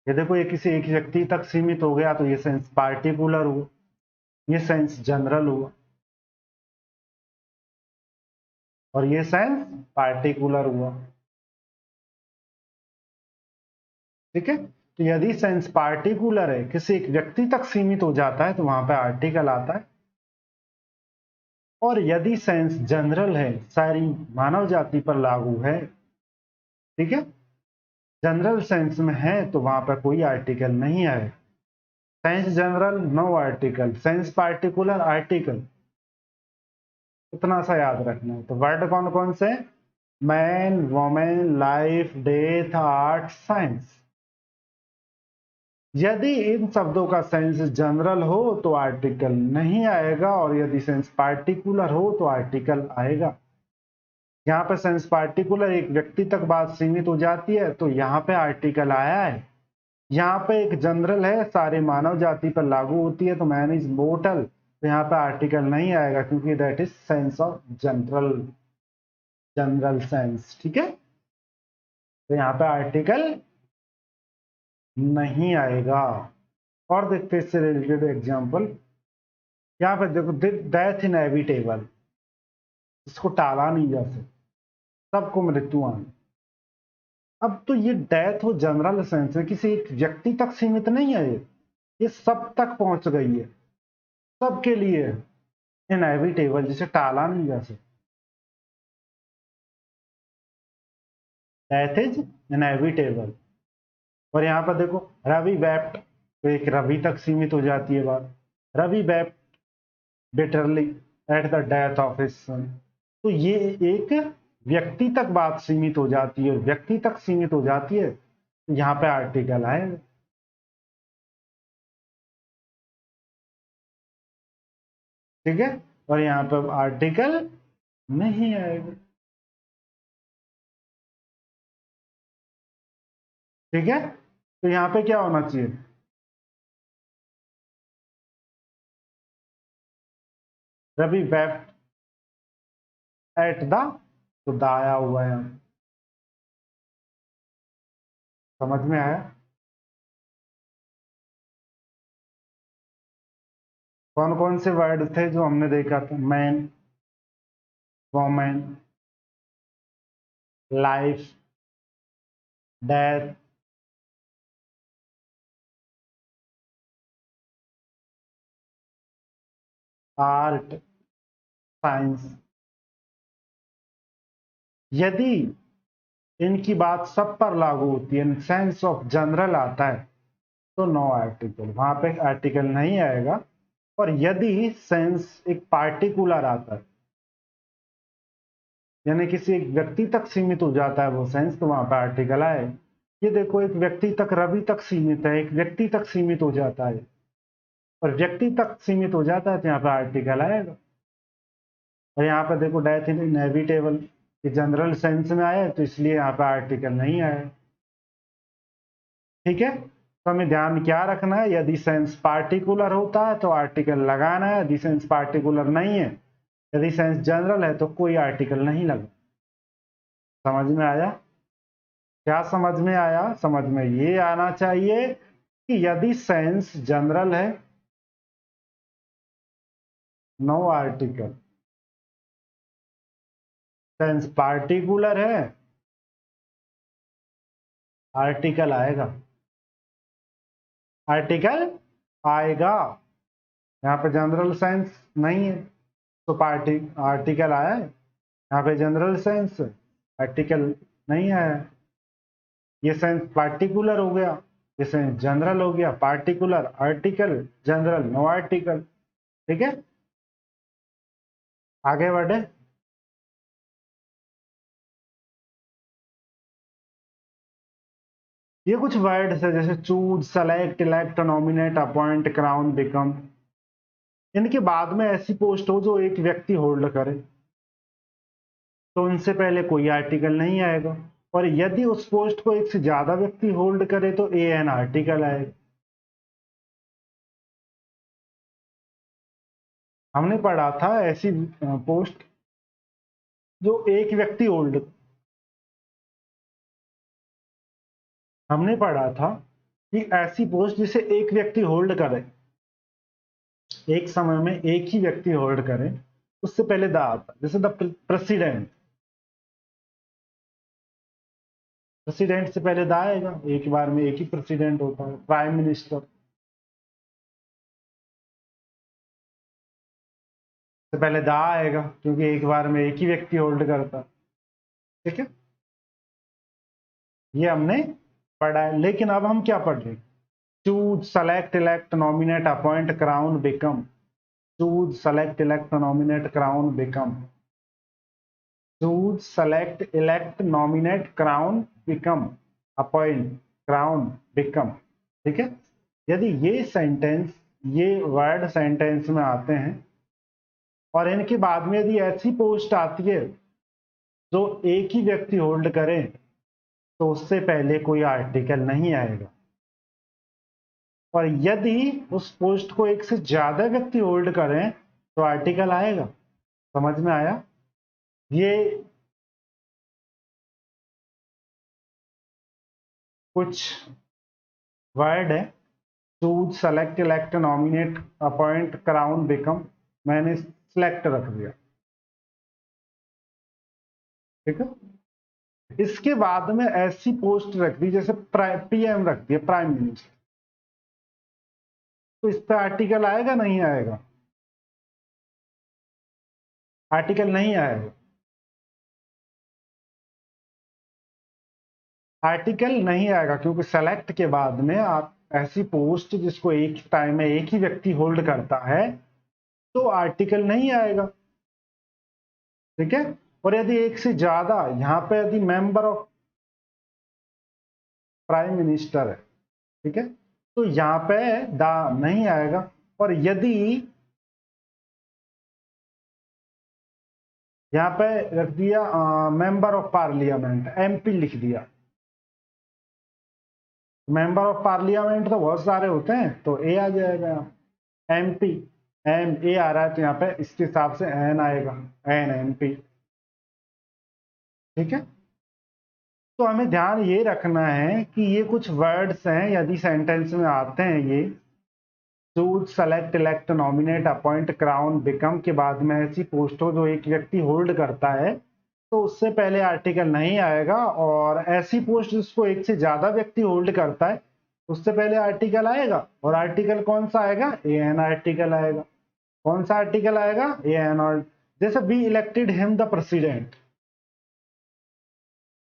Speaker 1: ये देखो ये किसी एक व्यक्ति तक सीमित हो गया तो ये सेंस पार्टिकुलर हुआ, ये सेंस जनरल हुआ, और ये सेंस पार्टिकुलर हुआ। ठीक है, तो यदि सेंस पार्टिकुलर है, किसी एक व्यक्ति तक सीमित हो जाता है, तो वहां पे आर्टिकल आता है। और यदि सेंस जनरल है, सारी मानव जाति पर लागू है, ठीक है, जनरल सेंस में है, तो वहां पर कोई आर्टिकल नहीं है। Sense general no article, sense particular article, इतना सा याद रखना है। तो वर्ड कौन कौन से? Man, women, life, death, art, science. यदि इन शब्दों का सेंस जनरल हो तो आर्टिकल नहीं आएगा, और यदि सेंस पार्टिकुलर हो तो आर्टिकल आएगा। यहाँ पे सेंस पार्टिकुलर एक व्यक्ति तक बात सीमित हो जाती है, तो यहाँ पे आर्टिकल आया है। यहाँ पे एक जनरल है, सारे मानव जाति पर लागू होती है, तो मैन इज मोर्टल, तो यहाँ पे आर्टिकल नहीं आएगा, क्योंकि that is sense of general, general sense. ठीक है, तो यहाँ पे आर्टिकल नहीं आएगा। और देखते हैं इससे रिलेटेड एग्जाम्पल। यहाँ पे देखो, डेथ इनएविटेबल, इसको टाला नहीं जा सकता, सबको मृत्यु आनी। अब तो ये डेथ हो जनरल सेंस है, किसी एक व्यक्ति तक सीमित नहीं है, ये सब तक पहुंच गई है, सबके लिए इनएविटेबल, जिसे टाला नहीं जा सकता। Death is inevitable. और यहाँ पर देखो रवि वेप्ट, तो एक रवि तक सीमित हो जाती है बात। Ravi wept bitterly at the death of his son, तो ये एक व्यक्ति तक बात सीमित हो जाती है, व्यक्ति तक सीमित हो जाती है, तो यहाँ पे आर्टिकल आएगा। ठीक है, और यहाँ पे आर्टिकल नहीं आएगा। ठीक है, तो यहाँ पे क्या होना चाहिए? रवि वेप्ट एट द, तो द आया हुआ है यहाँ। समझ में आया? कौन कौन से वर्ड थे जो हमने देखा था? Man, women, life, death, art, science. यदि इनकी बात सब पर लागू होती है, सेंस ऑफ जनरल आता है, तो नो आर्टिकल, वहां पे आर्टिकल नहीं आएगा। और यदि सेंस एक पार्टिकुलर आता है, यानी किसी एक व्यक्ति तक सीमित हो जाता है वो सेंस, तो वहां पर आर्टिकल आए। ये देखो, एक व्यक्ति तक, रवि तक सीमित है, एक व्यक्ति तक सीमित हो जाता है, और व्यक्ति तक सीमित हो जाता है, तो यहाँ पर आर्टिकल आएगा। और यहाँ पर देखो डेथ इन इनएविटेबल, ये जनरल सेंस में आया है, तो इसलिए यहाँ पर आर्टिकल नहीं आया। ठीक है, तो हमें ध्यान क्या रखना है? यदि सेंस पार्टिकुलर होता है तो आर्टिकल लगाना है, यदि सेंस पार्टिकुलर नहीं है, यदि सेंस जनरल है, तो कोई आर्टिकल नहीं लगा। समझ में आया? क्या समझ में आया? समझ में ये आना चाहिए कि यदि सेंस जनरल है, नो आर्टिकल, सेंस पार्टिकुलर है, आर्टिकल आएगा, आर्टिकल आएगा। यहाँ पे जनरल साइंस नहीं है तो पार्टी आर्टिकल आया है। यहाँ पे जनरल साइंस आर्टिकल नहीं आया है। ये साइंस पार्टिकुलर हो गया, ये साइंस जनरल हो गया, particular article general no article. ठीक है, आगे बढ़े। ये कुछ वर्ड्स है जैसे choose, select, elect, nominate, appoint, crown, become. इनके बाद में ऐसी पोस्ट हो जो एक व्यक्ति होल्ड करे तो उनसे पहले कोई आर्टिकल नहीं आएगा, और यदि उस पोस्ट को एक से ज्यादा व्यक्ति होल्ड करे तो ए एन आर्टिकल आएगा। हमने पढ़ा था ऐसी पोस्ट जो एक व्यक्ति होल्ड, हमने पढ़ा था कि ऐसी पोस्ट जिसे एक व्यक्ति होल्ड करे, एक समय में एक ही व्यक्ति होल्ड करे, उससे पहले द आता, जैसे द प्रेसिडेंट। प्रेसिडेंट से पहले द आएगा, एक बार में एक ही प्रेसिडेंट होता है। प्राइम मिनिस्टर से पहले द आएगा क्योंकि एक बार में एक ही व्यक्ति होल्ड करता है। ठीक है, ये हमने पढ़ा है। लेकिन अब हम क्या पढ़ रहे हैं? Choose, select, elect, nominate, appoint, crown, become. Choose, select, elect, nominate, crown, become. Choose, select, elect, nominate, crown, become, appoint, crown, become. ठीक है, यदि ये सेंटेंस, ये वर्ड सेंटेंस में आते हैं और इनके बाद में यदि ऐसी पोस्ट आती है जो एक ही व्यक्ति होल्ड करे तो उससे पहले कोई आर्टिकल नहीं आएगा, और यदि उस पोस्ट को एक से ज्यादा व्यक्ति होल्ड करें तो आर्टिकल आएगा। समझ में आया? ये कुछ वर्ड है, choose, select, elect, nominate, appoint, crown, become. मैंने सिलेक्ट रख दिया। ठीक है, इसके बाद में ऐसी पोस्ट रख दी जैसे पीएम रख दिया, प्राइम मिनिस्टर। तो इस पर आर्टिकल आएगा नहीं आएगा? आर्टिकल नहीं आएगा। आर्टिकल नहीं आएगा क्योंकि सेलेक्ट के बाद में आप ऐसी पोस्ट जिसको एक टाइम में एक ही व्यक्ति होल्ड करता है तो आर्टिकल नहीं आएगा। ठीक है, और यदि एक से ज्यादा, यहां पे यदि मेंबर ऑफ प्राइम मिनिस्टर है, ठीक है, तो यहां पे द नहीं आएगा। और यदि यहां पे रख दिया मेंबर ऑफ पार्लियामेंट, एमपी लिख दिया, मेंबर ऑफ पार्लियामेंट तो बहुत सारे होते हैं तो ए आ जाएगा। एमपी, एम ए आ रहा है तो यहाँ पे इसके हिसाब से एन आएगा, एन एमपी। ठीक है, तो हमें ध्यान ये रखना है कि ये कुछ वर्ड्स हैं, यदि सेंटेंस में आते हैं ये choose, select, elect, nominate, appoint, crown, become के बाद में ऐसी पोस्ट हो जो एक व्यक्ति होल्ड करता है तो उससे पहले आर्टिकल नहीं आएगा, और ऐसी पोस्ट जिसको एक से ज्यादा व्यक्ति होल्ड करता है उससे पहले आर्टिकल आएगा। और आर्टिकल कौन सा आएगा? ए एन आर्टिकल आएगा। कौन सा आर्टिकल आएगा? A an. और जैसे we elected him the president,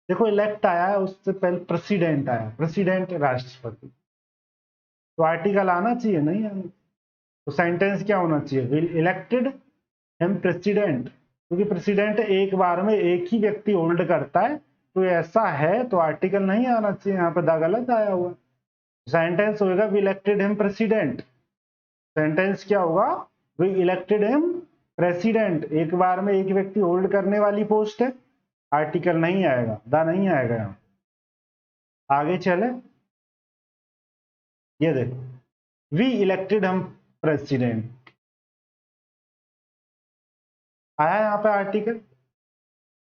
Speaker 1: देखो इलेक्ट आया है, उससे पहले प्रेसिडेंट आया, प्रेसिडेंट राष्ट्रपति, तो आर्टिकल आना चाहिए नहीं आना? तो सेंटेंस क्या होना चाहिए? वी इलेक्टेड हिम प्रेसिडेंट, क्योंकि प्रेसिडेंट एक बार में एक ही व्यक्ति होल्ड करता है तो ऐसा है तो आर्टिकल नहीं आना चाहिए। यहाँ पे द गलत आया हुआ। सेंटेंस होगा we elected him president. Sentence क्या होगा? We elected him president. एक बार में एक व्यक्ति होल्ड करने वाली पोस्ट है, आर्टिकल नहीं आएगा, द नहीं आएगा यहाँ। आगे चले, ये देखो वी इलेक्टेड हम प्रेसिडेंट, आया यहाँ पे आर्टिकल?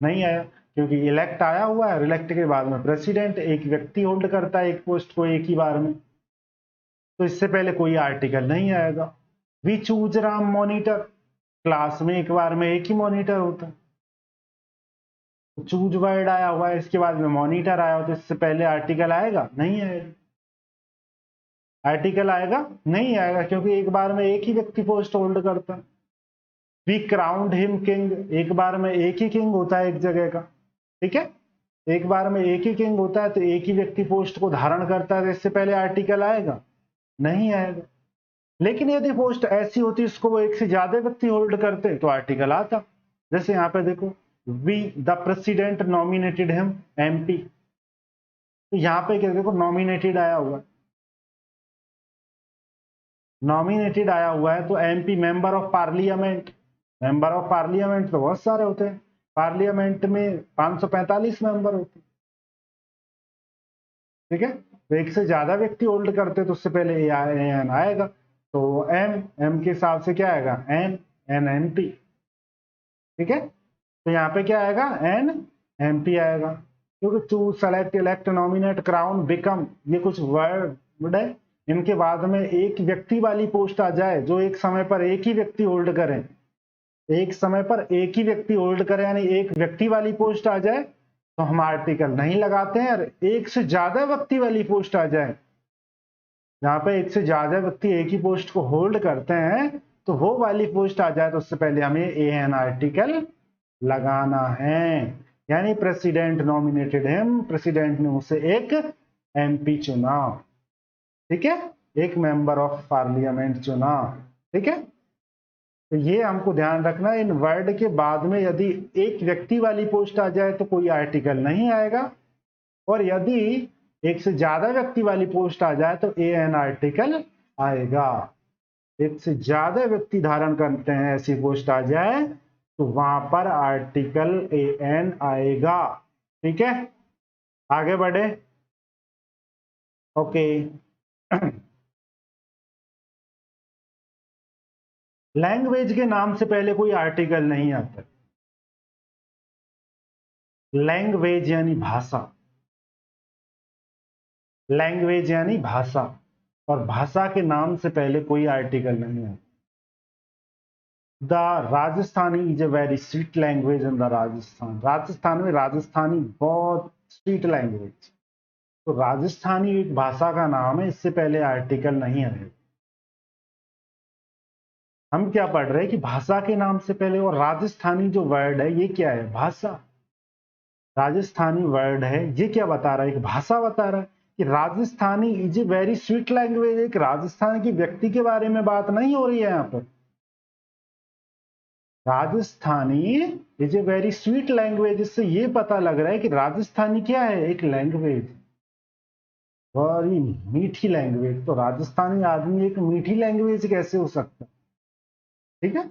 Speaker 1: नहीं आया, क्योंकि इलेक्ट आया हुआ है, इलेक्ट के बाद में प्रेसिडेंट, एक व्यक्ति होल्ड करता है एक पोस्ट को एक ही बार में, तो इससे पहले कोई आर्टिकल नहीं आएगा। We choose Ram monitor, class में एक बार में एक ही मॉनिटर होता है, तो चूज वर्ड आया हुआ है, इसके बाद में मॉनिटर आया हो तो इससे पहले आर्टिकल आएगा नहीं आएगा? आर्टिकल आएगा? नहीं आएगा, क्योंकि एक बार में एक ही व्यक्ति पोस्ट होल्ड करता है। वी क्राउंड हिम किंग, एक बार में एक ही किंग होता है एक जगह का, ठीक है, एक बार में एक ही किंग होता है, तो एक ही व्यक्ति पोस्ट को धारण करता है, तो इससे पहले आर्टिकल आएगा? नहीं आएगा। लेकिन यदि पोस्ट ऐसी होती इसको वो एक से ज्यादा व्यक्ति होल्ड करते तो आर्टिकल आता। जैसे यहाँ पे देखो, we the president nominated him MP, तो यहाँ पे क्या देखो, नॉमिनेटेड आया हुआ है, नॉमिनेटेड आया हुआ है, तो MP member of parliament, member of parliament तो बहुत सारे होते हैं, पार्लियामेंट में 545 मेंबर होते हैं, ठीक है, तो एक से ज्यादा व्यक्ति होल्ड करते तो उससे पहले एन आएगा, तो एम, एम के हिसाब से क्या आएगा, एन, एन एम पी, ठीक है, तो यहाँ पे क्या आएगा, एन एम पी आएगा, क्योंकि choose select elect nominate crown become, ये कुछ वर्ड है, इनके बाद में एक व्यक्ति वाली पोस्ट आ जाए जो एक समय पर एक ही व्यक्ति होल्ड करें, एक समय पर एक ही व्यक्ति होल्ड करे, यानी एक व्यक्ति वाली पोस्ट आ जाए तो हम आर्टिकल नहीं लगाते हैं, और एक से ज्यादा व्यक्ति वाली पोस्ट आ जाए, यहाँ पे एक से ज्यादा व्यक्ति एक ही पोस्ट को होल्ड करते हैं, तो वो वाली पोस्ट आ जाए तो उससे पहले हमें एन आर्टिकल लगाना है, यानी प्रेसिडेंट नॉमिनेटेड हिम, प्रेसिडेंट ने उसे एक एमपी चुना, ठीक है, एक मेंबर ऑफ पार्लियामेंट चुना, ठीक है, तो ये हमको ध्यान रखना, इन वर्ड के बाद में यदि एक व्यक्ति वाली पोस्ट आ जाए तो कोई आर्टिकल नहीं आएगा, और यदि एक से ज्यादा व्यक्ति वाली पोस्ट आ जाए तो ए एन आर्टिकल आएगा। एक से ज्यादा व्यक्ति धारण करते हैं ऐसी पोस्ट आ जाए तो वहां पर आर्टिकल ए एन आएगा, ठीक है, आगे बढ़े, ओके। लैंग्वेज के नाम से पहले कोई आर्टिकल नहीं आता, लैंग्वेज यानी भाषा, लैंग्वेज यानी भाषा, और भाषा के नाम से पहले कोई आर्टिकल नहीं है। The Rajasthani is a very sweet language in the Rajasthan, Rajasthan में राजस्थानी बहुत स्वीट लैंग्वेज, तो राजस्थानी एक भाषा का नाम है, इससे पहले आर्टिकल नहीं है। हम क्या पढ़ रहे हैं कि भाषा के नाम से पहले, और राजस्थानी जो वर्ड है ये क्या है, भाषा, राजस्थानी वर्ड है, ये क्या बता रहा है, एक भाषा बता रहा है कि Rajasthani is a very sweet language, एक राजस्थान की व्यक्ति के बारे में बात नहीं हो रही है यहाँ पर, Rajasthani is a very sweet language, इससे ये पता लग रहा है कि राजस्थानी क्या है, एक लैंग्वेज, बड़ी मीठी लैंग्वेज, तो राजस्थानी आदमी एक मीठी लैंग्वेज कैसे हो सकता है, ठीक है,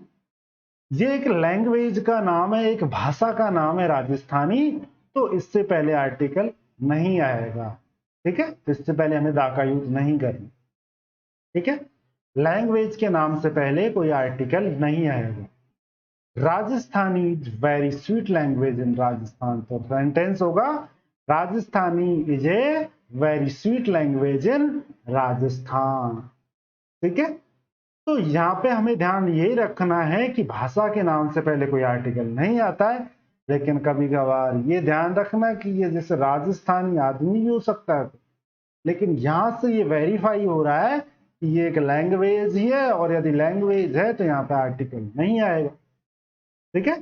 Speaker 1: ये एक लैंग्वेज का नाम है, एक भाषा का नाम है राजस्थानी, तो इससे पहले आर्टिकल नहीं आएगा, ठीक है, तो इससे पहले हमें दा का यूज नहीं करना, ठीक है, लैंग्वेज के नाम से पहले कोई आर्टिकल नहीं आएगा। Rajasthani is very sweet language in Rajasthan, तो सेंटेंस होगा Rajasthani is a very sweet language in Rajasthan, ठीक है, तो यहाँ पे हमें ध्यान यही रखना है कि भाषा के नाम से पहले कोई आर्टिकल नहीं आता है, लेकिन कभी कभार ये ध्यान रखना कि ये जैसे राजस्थानी आदमी भी हो सकता है, लेकिन यहाँ से ये वेरीफाई हो रहा है कि ये एक लैंग्वेज ही है, और यदि लैंग्वेज है तो यहाँ पे आर्टिकल नहीं आएगा, ठीक है,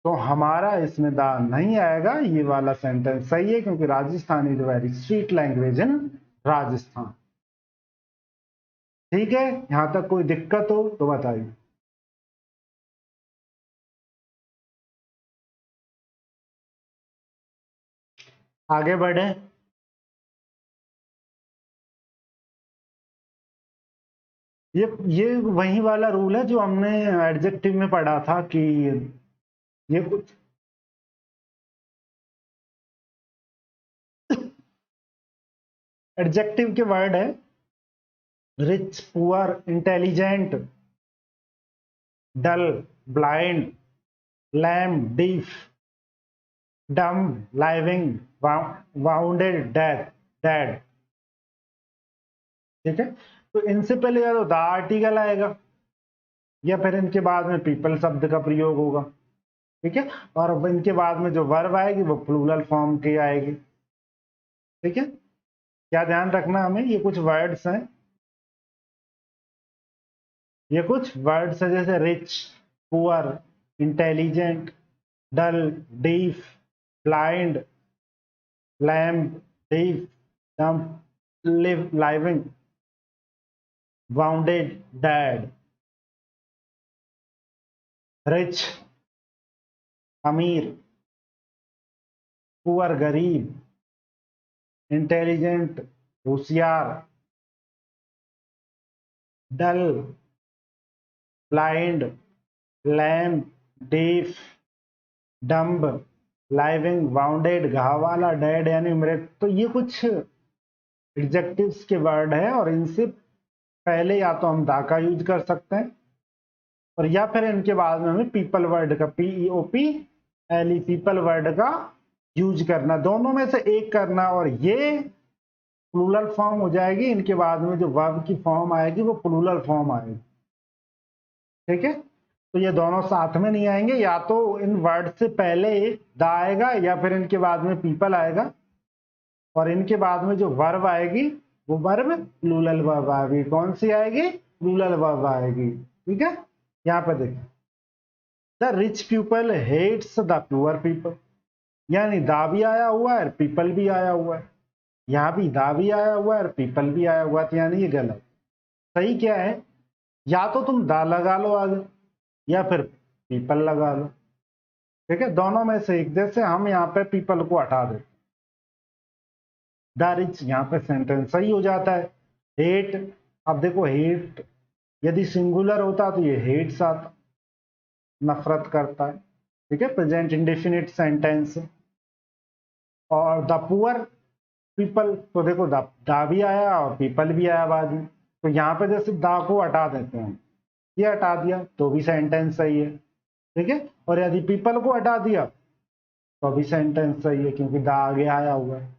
Speaker 1: तो हमारा इसमें दा नहीं आएगा, ये वाला सेंटेंस सही है, क्योंकि Rajasthani is very sweet language in Rajasthan, ठीक है, यहां तक कोई दिक्कत हो तो बताइए। आगे बढ़े, ये वही वाला रूल है जो हमने एडजेक्टिव में पढ़ा था कि ये कुछ एडजेक्टिव के वर्ड है, रिच, पुअर, इंटेलिजेंट, डल, ब्लाइंड, लैम, डीफ, डम, लाइविंग, वाउंडेड, डेड, डेड, ठीक है, तो इनसे पहले या तो द आर्टिकल आएगा, या फिर इनके बाद में पीपल शब्द का प्रयोग होगा, ठीक है, और इनके बाद में जो वर्ब आएगी वो प्लूरल फॉर्म की आएगी, ठीक है, क्या ध्यान रखना हमें, ये कुछ वर्ड्स हैं, ये कुछ वर्ड्स हैं जैसे rich, poor, intelligent, dull, deaf, blind, lame, deaf, dumb, live, living, wounded, dead, rich अमीर, पुअर गरीब, इंटेलिजेंट होशियार, dull blind, lame, deaf, dumb, living, wounded घाव वाला, डेड यानी मृत। तो ये कुछ एडजेक्टिव्स के वर्ड है और इनसे पहले या तो हम दा का यूज कर सकते हैं और या फिर इनके बाद में हमें पीपल वर्ड का PEOPLE पीपल वर्ड का यूज करना, दोनों में से एक करना और ये प्लूरल फॉर्म हो जाएगी। इनके बाद में जो वर्ब की फॉर्म आएगी वो प्लूरल फॉर्म आएगी। ठीक है, तो ये दोनों साथ में नहीं आएंगे, या तो इन वर्ड से पहले दा आएगा या फिर इनके बाद में पीपल आएगा और इनके बाद में जो वर्ब आएगी वो वर्ब प्लूरल वर्ब आएगी। कौन सी आएगी? प्लूरल वर्ब आएगी। ठीक है, यहाँ पे देखिए, the rich people hates the poor people, यानी दा भी आया हुआ है, पीपल भी आया हुआ है, यहाँ भी दा भी आया हुआ है और पीपल भी आया हुआ है, तो यानी ये गलत। सही क्या है? या तो तुम दा लगा लो आगे या फिर पीपल लगा लो। ठीक है, दोनों में से एक। जैसे हम यहाँ पे पीपल को हटा देते, द रिच, यहाँ पे सेंटेंस सही हो जाता है। हेट, अब देखो हेट यदि सिंगुलर होता तो ये हेट्स आता, नफरत करता है। ठीक है, प्रेजेंट इंडेफिनिट सेंटेंस। और द पुअर पीपल, तो देखो दा भी आया और पीपल भी आया बाद में, तो यहाँ पे जैसे दा को हटा देते हैं, ये हटा दिया तो भी सेंटेंस सही है। ठीक है, और यदि पीपल को हटा दिया तो भी सेंटेंस सही है क्योंकि दा आगे आया हुआ है।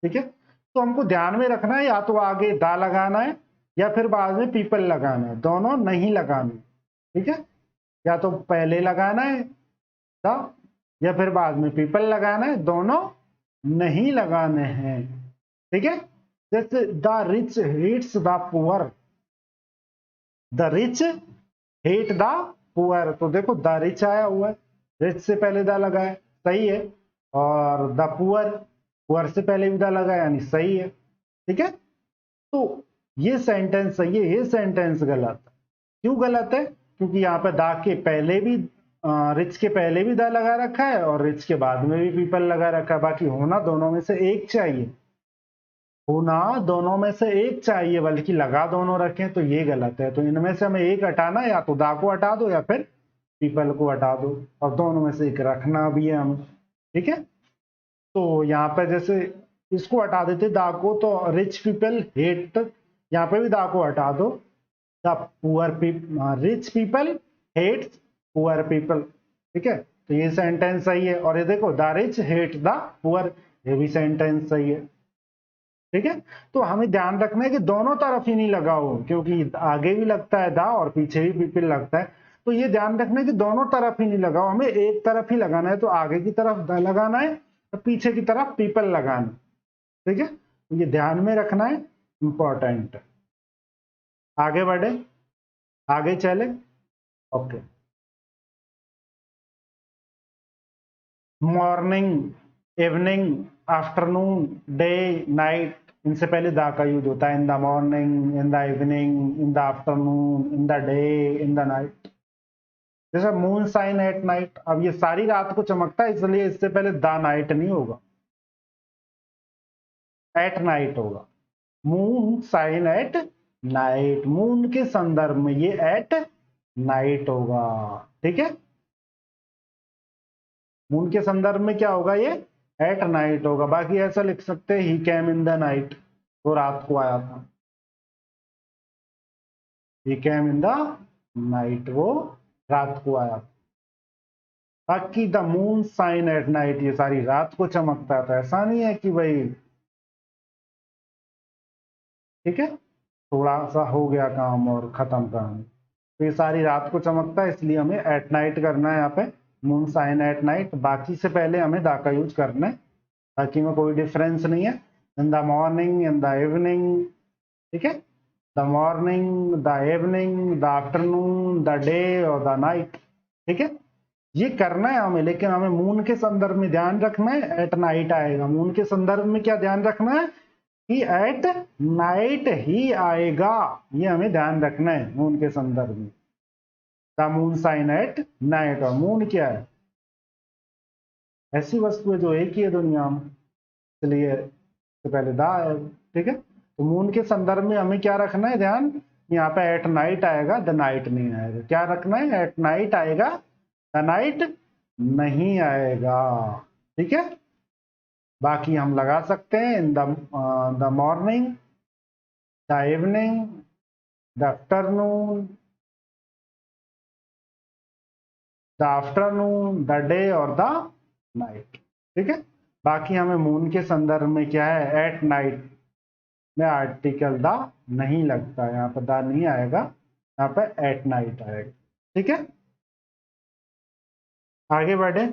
Speaker 1: ठीक है, तो हमको ध्यान में रखना है या तो आगे दा लगाना है या फिर बाद में पीपल लगाना है, दोनों नहीं लगाने। ठीक है, या तो पहले लगाना है दा या फिर बाद में पीपल लगाना है, दोनों नहीं लगाने हैं। ठीक है, जैसे the rich hates the poor, the rich hate the poor, तो देखो द रिच आया हुआ है, रिच से पहले दा लगा है, सही है, और द पुअर, पुअर से पहले भी दा लगा है, यानी सही है। ठीक है, तो ये सेंटेंस सही है, ये सेंटेंस गलत है। क्यों गलत है? क्योंकि यहाँ पे दा के पहले भी रिच के पहले भी दा लगा रखा है और रिच के बाद में भी पीपल लगा रखा है। बाकी होना दोनों में से एक चाहिए, होना दोनों में से एक चाहिए, बल्कि लगा दोनों रखें तो ये गलत है। तो इनमें से हमें एक हटाना, या तो दा को हटा दो या फिर पीपल को हटा दो, और दोनों में से एक रखना भी है हमें। ठीक है, तो यहाँ पे जैसे इसको हटा देते दा को, तो रिच पीपल हेट, यहाँ पे भी दा को हटा दो, the poor people, rich people hates poor people. ठीक है, तो ये सेंटेंस सही है। और ये देखो the rich hate the poor, ये भी सेंटेंस सही है। ठीक है, तो हमें ध्यान रखना है कि दोनों तरफ ही नहीं लगा हो, क्योंकि आगे भी लगता है दा और पीछे भी पीपल लगता है, तो ये ध्यान रखना है कि दोनों तरफ ही नहीं लगा हो, हमें एक तरफ ही लगाना है। तो आगे की तरफ दा लगाना है और पीछे की तरफ पीपल लगाना है। ठीक है, तो ये ध्यान में रखना है, इंपॉर्टेंट है। आगे बढ़े, आगे चले। Okay, morning, evening, afternoon, day, night, इनसे पहले दा का यूज होता है। In the morning, in the evening, in the afternoon, in the day, in the night. जैसे मून साइन एट नाइट, अब ये सारी रात को चमकता है, इसलिए इससे पहले द नाइट नहीं होगा, एट नाइट होगा। Moon shine at night, moon के संदर्भ में ये एट नाइट होगा। ठीक है, मून के संदर्भ में क्या होगा? ये एट नाइट होगा। बाकी ऐसा लिख सकते हैं, ही केम इन द नाइट, वो रात को आया था। ही केम इन द नाइट, वो रात को आया। बाकी the moon shine at night, ये सारी रात को चमकता था, ऐसा नहीं है कि भाई। ठीक है, थोड़ा सा हो गया काम और खत्म काम, तो ये सारी रात को चमकता है, इसलिए हमें एट नाइट करना है यहाँ पे, मून साइन एट नाइट। बाकी से पहले हमें दा का यूज करना है, बाकी में कोई डिफरेंस नहीं है। In the morning, in the evening, ठीक है, the morning, the evening, the afternoon, the day और द नाइट, ठीक है। ये करना है हमें, लेकिन हमें मून के संदर्भ में ध्यान रखना है, एट नाइट आएगा। मून के संदर्भ में क्या ध्यान रखना है कि एट नाइट ही आएगा, ये हमें ध्यान रखना है मून के संदर्भ में। The moon shine at night, और मून क्या है, ऐसी वस्तु है जो एक ही है दुनिया में, इसलिए तो पहले दा है, ठीक है। तो मून के संदर्भ में हमें क्या रखना है ध्यान, यहाँ पे एट नाइट आएगा, द नाइट नहीं आएगा। क्या रखना है, एट नाइट आएगा, द नाइट नहीं आएगा, ठीक है। बाकी हम लगा सकते हैं in the morning, the evening, the afternoon, the day और द नाइट, ठीक है। बाकी हमें मून के संदर्भ में क्या है, एट नाइट में आर्टिकल द नहीं लगता, यहाँ पर द नहीं आएगा, यहाँ पर एट नाइट आएगा, ठीक है। आगे बढ़े।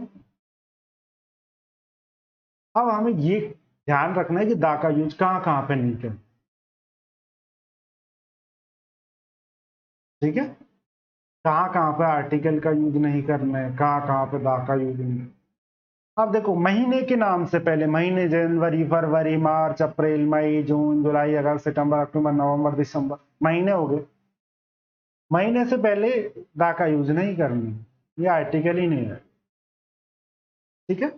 Speaker 1: अब हमें ये ध्यान रखना है कि दा का यूज कहाँ कहाँ पे नहीं करें, ठीक है। कहाँ कहाँ पे आर्टिकल का यूज नहीं करना है, कहाँ कहाँ पे दा का यूज नहीं। अब देखो, महीने के नाम से पहले, महीने जनवरी, फरवरी, मार्च, अप्रैल, मई, जून, जुलाई, अगस्त, सितंबर, अक्टूबर, नवंबर, दिसंबर, महीने हो गए। महीने से पहले दा का यूज नहीं करना, ये आर्टिकल ही नहीं है, ठीक है।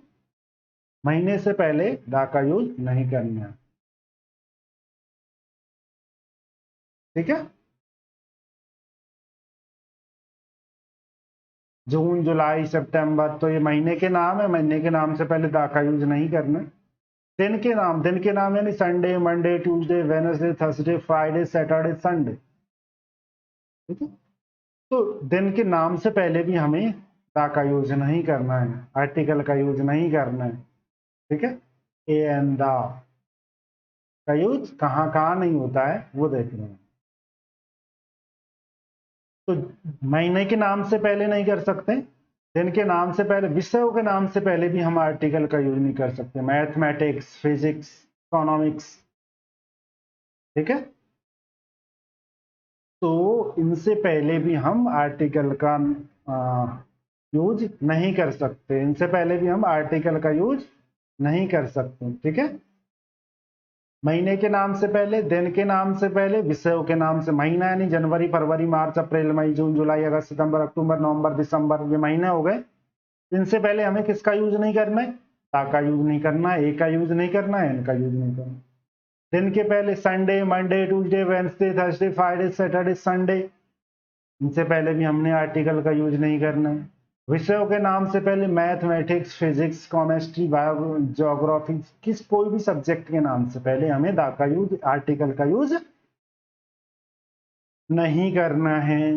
Speaker 1: महीने से पहले दा का यूज नहीं करना है, ठीक है। जून, जुलाई, सितंबर, तो ये महीने के नाम है, महीने के नाम से पहले दा का यूज नहीं करना। दिन के नाम, दिन के नाम यानी Sunday, Monday, Tuesday, Wednesday, Thursday, Friday, Saturday, Sunday, ठीक है। तो दिन के नाम से पहले भी हमें दा का यूज नहीं करना है, आर्टिकल का यूज नहीं करना है, ठीक है। ए एंड दा का यूज कहाँ कहाँ नहीं होता है वो देख रहे हैं। तो महीने के नाम से पहले नहीं कर सकते, दिन के नाम से पहले, विषयों के नाम से पहले भी हम आर्टिकल का यूज नहीं कर सकते, मैथमेटिक्स, फिजिक्स, इकोनॉमिक्स, ठीक है। तो इनसे पहले भी हम आर्टिकल का यूज नहीं कर सकते, इनसे पहले भी हम आर्टिकल का यूज नहीं कर सकते, ठीक है। महीने के नाम से पहले, दिन के नाम से पहले, विषयों के नाम से, महीना यानी जनवरी, फरवरी, मार्च, अप्रैल, मई, जून, जुलाई, अगस्त, सितंबर, अक्टूबर, नवंबर, दिसंबर, ये महीने हो गए। इनसे पहले हमें किसका यूज नहीं करना है, ता का यूज नहीं करना है, ए का यूज नहीं करना है, एन का यूज नहीं करना। दिन के पहले Sunday, Monday, Tuesday, Wednesday, Thursday, Friday, Saturday, Sunday, इनसे पहले भी हमने आर्टिकल का यूज नहीं करना है। विषयों के नाम से पहले mathematics, physics, chemistry, bio, geography, किस कोई भी सब्जेक्ट के नाम से पहले हमें दा का यूज, आर्टिकल का यूज नहीं करना है।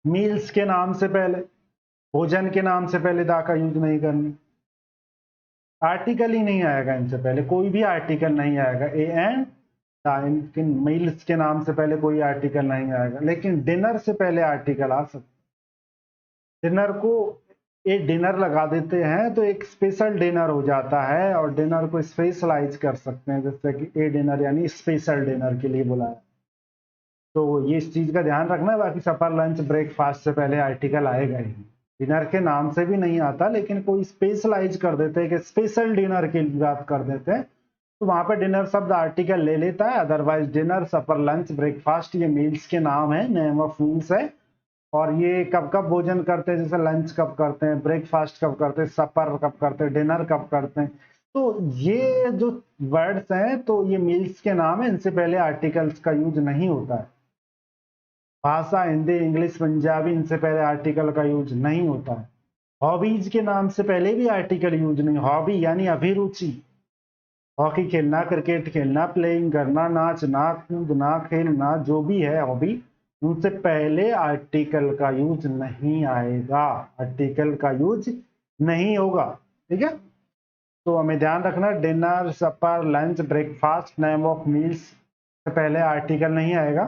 Speaker 1: मील्स के नाम से पहले, भोजन के नाम से पहले दा का यूज नहीं करना, आर्टिकल ही नहीं आएगा, इनसे पहले कोई भी आर्टिकल नहीं आएगा। ए एंड इनके मील्स के नाम से पहले कोई आर्टिकल नहीं आएगा, लेकिन डिनर से पहले आर्टिकल आ सकता। डिनर को एक डिनर लगा देते हैं तो एक स्पेशल डिनर हो जाता है, और डिनर को स्पेशलाइज कर सकते हैं, जैसे कि ए डिनर यानी स्पेशल डिनर के लिए बुलाया। तो ये इस चीज का ध्यान रखना है। बाकी सपर, लंच, ब्रेकफास्ट से पहले आर्टिकल आएगा ही नहीं। डिनर के नाम से भी नहीं आता, लेकिन कोई स्पेशलाइज कर देते हैं कि स्पेशल डिनर की बात कर देते हैं, तो वहां पर डिनर शब्द आर्टिकल ले लेता है। Otherwise dinner, supper, lunch, breakfast ये मील्स के नाम है, नेम ऑफ मील्स है। और ये कब कब भोजन करते हैं, जैसे लंच कब करते हैं, ब्रेकफास्ट कब करते हैं, सपर कब करते हैं, डिनर कब करते हैं। तो ये जो वर्ड्स हैं तो ये मील्स के नाम है, इनसे पहले आर्टिकल्स का यूज नहीं होता है। भाषा, हिंदी, इंग्लिश, पंजाबी, इनसे पहले आर्टिकल का यूज नहीं होता है। हॉबीज के नाम से पहले भी आर्टिकल यूज नहीं, हॉबी यानी अभिरुचि, हॉकी खेलना, क्रिकेट खेलना, प्लेइंग करना, नाचना, कूदना, खेलना, जो भी है हॉबी, उनसे पहले आर्टिकल का यूज नहीं आएगा, आर्टिकल का यूज नहीं होगा, ठीक है। तो हमें ध्यान रखना, dinner, supper, lunch, breakfast, name of meals से पहले आर्टिकल नहीं आएगा।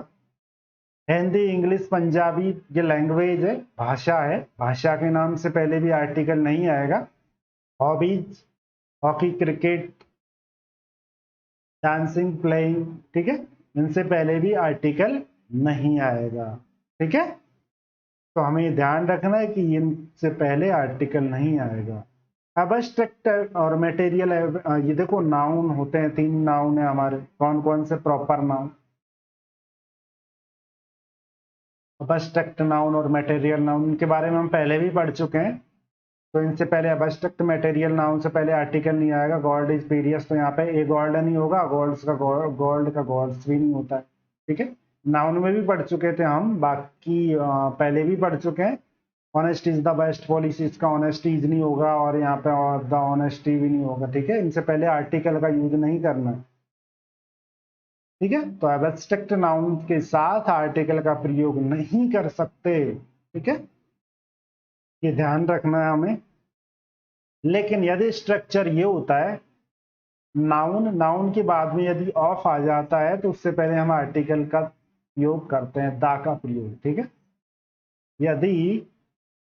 Speaker 1: हिंदी, इंग्लिश, पंजाबी ये लैंग्वेज है, भाषा है, भाषा के नाम से पहले भी आर्टिकल नहीं आएगा। Hobbies, hockey, cricket, dancing, playing, ठीक है, इनसे पहले भी आर्टिकल नहीं आएगा, ठीक है। तो हमें ध्यान रखना है कि इनसे पहले आर्टिकल नहीं आएगा। एब्स्ट्रैक्ट और मटेरियल, ये देखो नाउन होते हैं, 3 नाउन है हमारे, कौन कौन से प्रॉपर नाउन, एब्स्ट्रैक्ट नाउन और मटेरियल नाउन, इनके बारे में हम पहले भी पढ़ चुके हैं। तो इनसे पहले एब्स्ट्रैक्ट मटेरियल नाउन से पहले आर्टिकल नहीं आएगा। गॉड इज पीरियस, तो यहाँ पे ए गोल्ड नहीं होगा, गोल्ड का गोल्ड्स भी नहीं होता है, ठीक है। नाउन में भी पढ़ चुके थे हम, बाकी पहले भी पढ़ चुके हैं। Honest is the best policy, इसका ऑनेस्टी इज नहीं होगा, और यहाँ पे और द ऑनेस्टी भी नहीं होगा, ठीक है। इनसे पहले आर्टिकल का यूज नहीं करना है, ठीक है। तो एब्स्ट्रैक्ट नाउन के साथ आर्टिकल का प्रयोग नहीं कर सकते, ठीक है, ये ध्यान रखना है हमें। लेकिन यदि स्ट्रक्चर ये होता है, नाउन, नाउन के बाद में यदि ऑफ आ जाता है तो उससे पहले हम आर्टिकल का प्रयोग करते हैं, दा का प्रयोग, ठीक है। यदि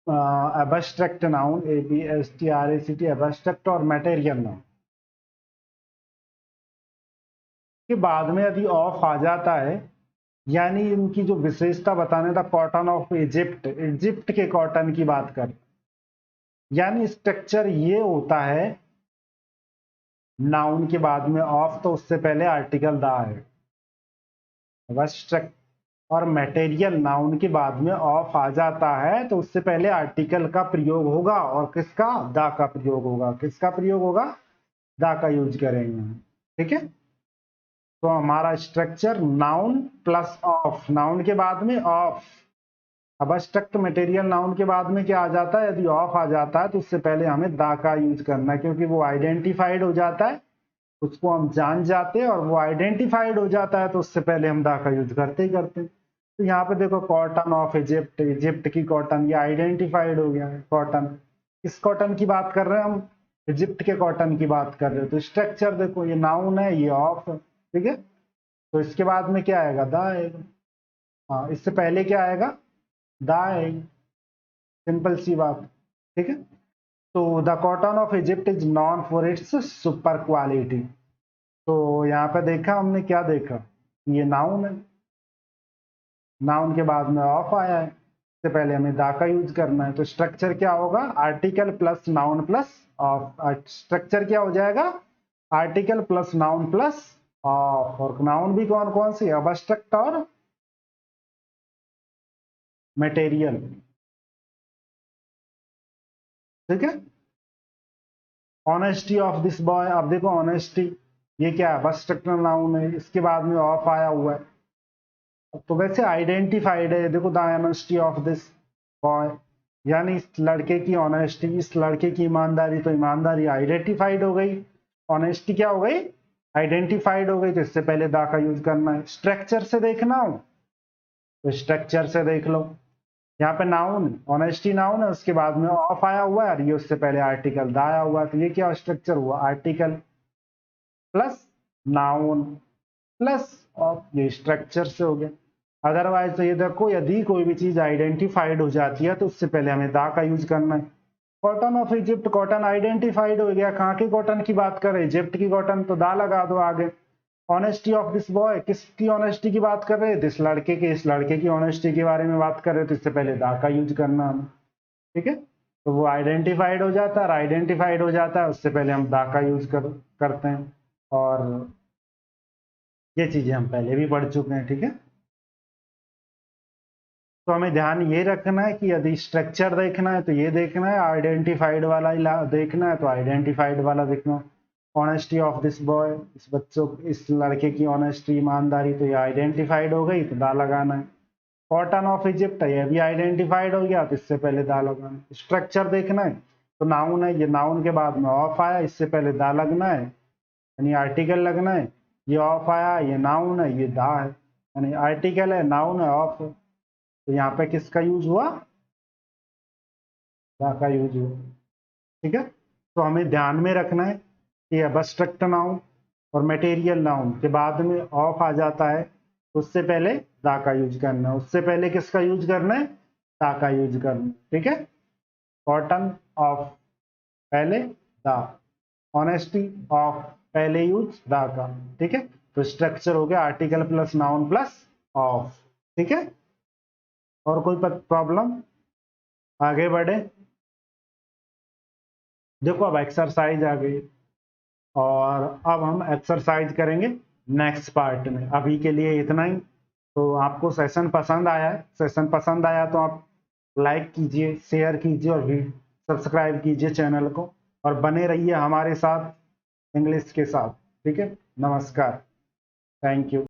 Speaker 1: एब्स्ट्रैक्ट नाउन, ABSTRACT, एब्स्ट्रैक्ट और मटेरियल नाउन के बाद में यदि ऑफ आ जाता है, यानी इनकी जो विशेषता बताने था, कॉटन ऑफ इजिप्ट, इजिप्ट के कॉटन की बात कर, यानी स्ट्रक्चर ये होता है, नाउन के बाद में ऑफ तो उससे पहले आर्टिकल दा है। एब्स्ट्रैक्ट और मटेरियल नाउन के बाद में ऑफ आ जाता है तो उससे पहले आर्टिकल का प्रयोग होगा, और किसका, दा का प्रयोग होगा। किसका प्रयोग होगा, दा का यूज करेंगे, ठीक है। तो हमारा structure noun plus of, noun के बाद में ऑफ। एब्स्ट्रैक्ट मटेरियल नाउन के बाद में क्या आ जाता है, यदि ऑफ आ जाता है तो उससे पहले हमें दा का यूज करना है, क्योंकि वो आइडेंटिफाइड हो जाता है, उसको हम जान जाते हैं, और वो आइडेंटिफाइड हो जाता है तो उससे पहले हम दा का यूज करते ही करते हैं। तो यहाँ पे देखो, कॉटन ऑफ इजिप्ट, इजिप्ट की कॉटन, ये आइडेंटिफाइड हो गया है कॉटन। किस कॉटन की बात कर रहे हैं हम, इजिप्ट के कॉटन की बात कर रहे हैं। तो स्ट्रक्चर देखो, ये नाउन है, ये ऑफ है, ठीक है। तो इसके बाद में क्या आएगा, दा आएगा। हाँ, इससे पहले क्या आएगा, दा आएगी, सिंपल सी बात, ठीक है। तो the cotton of Egypt is non for its super quality. तो यहाँ पे देखा हमने, क्या देखा, ये नाउन है, नाउन के बाद में ऑफ आया है, इससे पहले हमें दा का यूज करना है। तो स्ट्रक्चर क्या होगा, article plus noun plus of. Structure क्या हो जाएगा, article plus noun plus of. और नाउन भी कौन कौन सी, एब्स्ट्रैक्ट और मटेरियल, ठीक है। ऑनेस्टी ऑफ दिस बॉय, अब देखो ऑनेस्टी, ये क्या है, एब्स्ट्रैक्ट नाउन है, इसके बाद में ऑफ आया हुआ है। तो वैसे आइडेंटिफाइड है, देखो the honesty of this boy, यानी इस लड़के की ऑनेस्टी, इस लड़के की ईमानदारी, तो ईमानदारी आइडेंटिफाइड हो गई, ऑनेस्टी क्या हो गई, आइडेंटिफाइड हो गई। तो इससे पहले दा का यूज करना है। स्ट्रक्चर से देखना हो तो स्ट्रक्चर से देख लो, यहाँ पे नाउन, ऑनेस्टी नाउन है, उसके बाद में ऑफ आया हुआ है, और ये उससे पहले आर्टिकल दा आया हुआ है। तो ये क्या स्ट्रक्चर हुआ, article plus noun plus of, ये स्ट्रक्चर से हो गया। अदरवाइज तो ये देखो, यदि कोई भी चीज आइडेंटिफाइड हो जाती है तो उससे पहले हमें दा का यूज करना है। Cotton of Egypt, cotton identified हो गया, कहाँ की कॉटन की बात कर रहे हैं, इजिप्ट की कॉटन, तो दा लगा दो आगे। ऑनेस्टी ऑफ दिस बॉय, किसकी ऑनेस्टी की बात कर रहे हैं, इस लड़के के, इस लड़के की ऑनेस्टी के बारे में बात कर रहे हैं, तो इससे पहले दा का यूज करना हमें, ठीक है। तो वो आइडेंटिफाइड हो जाता है, आइडेंटिफाइड हो जाता है, उससे पहले हम दा का यूज करते हैं। और ये चीजें हम पहले भी पढ़ चुके हैं, ठीक है। तो हमें ध्यान ये रखना है कि यदि स्ट्रक्चर देखना है तो ये देखना है, आइडेंटिफाइड वाला देखना है तो आइडेंटिफाइड वाला देखना। ऑनेस्टी ऑफ दिस बॉय, इस बच्चों, इस लड़के की ऑनेस्टी, ईमानदारी, तो ये आइडेंटिफाइड हो गई तो दा लगाना है। कॉटन ऑफ इजिप्ट, ये भी आइडेंटिफाइड हो गया तो इससे पहले दा लगाना है। स्ट्रक्चर देखना है तो नाउन है, ये नाउन के बाद में ऑफ आया, इससे पहले दा लगना है, यानी आर्टिकल लगना है। ये ऑफ आया, ये नाउन है, ये दा है, यानी आर्टिकल है, नाउन है, ऑफ है। तो यहाँ पे किसका यूज हुआ, दा का यूज हुआ, ठीक है। तो हमें ध्यान में रखना है कि एब्स्ट्रैक्ट नाउन और मटेरियल नाउन के बाद में ऑफ आ जाता है, उससे पहले दा का यूज करना है, उससे पहले किसका यूज करना है, दा का यूज करना है, ठीक है। कॉटन ऑफ पहले दा, ऑनेस्टी ऑफ पहले यूज द का, ठीक है। तो स्ट्रक्चर हो गया article plus noun plus of, ठीक है। और कोई प्रॉब्लम, आगे बढ़े। देखो अब एक्सरसाइज आ गई और अब हम एक्सरसाइज करेंगे नेक्स्ट पार्ट में। अभी के लिए इतना ही। तो आपको सेशन पसंद आया है, सेशन पसंद आया तो आप लाइक कीजिए, शेयर कीजिए और सब्सक्राइब कीजिए चैनल को, और बने रहिए हमारे साथ इंग्लिश के साथ, ठीक है। नमस्कार, थैंक यू।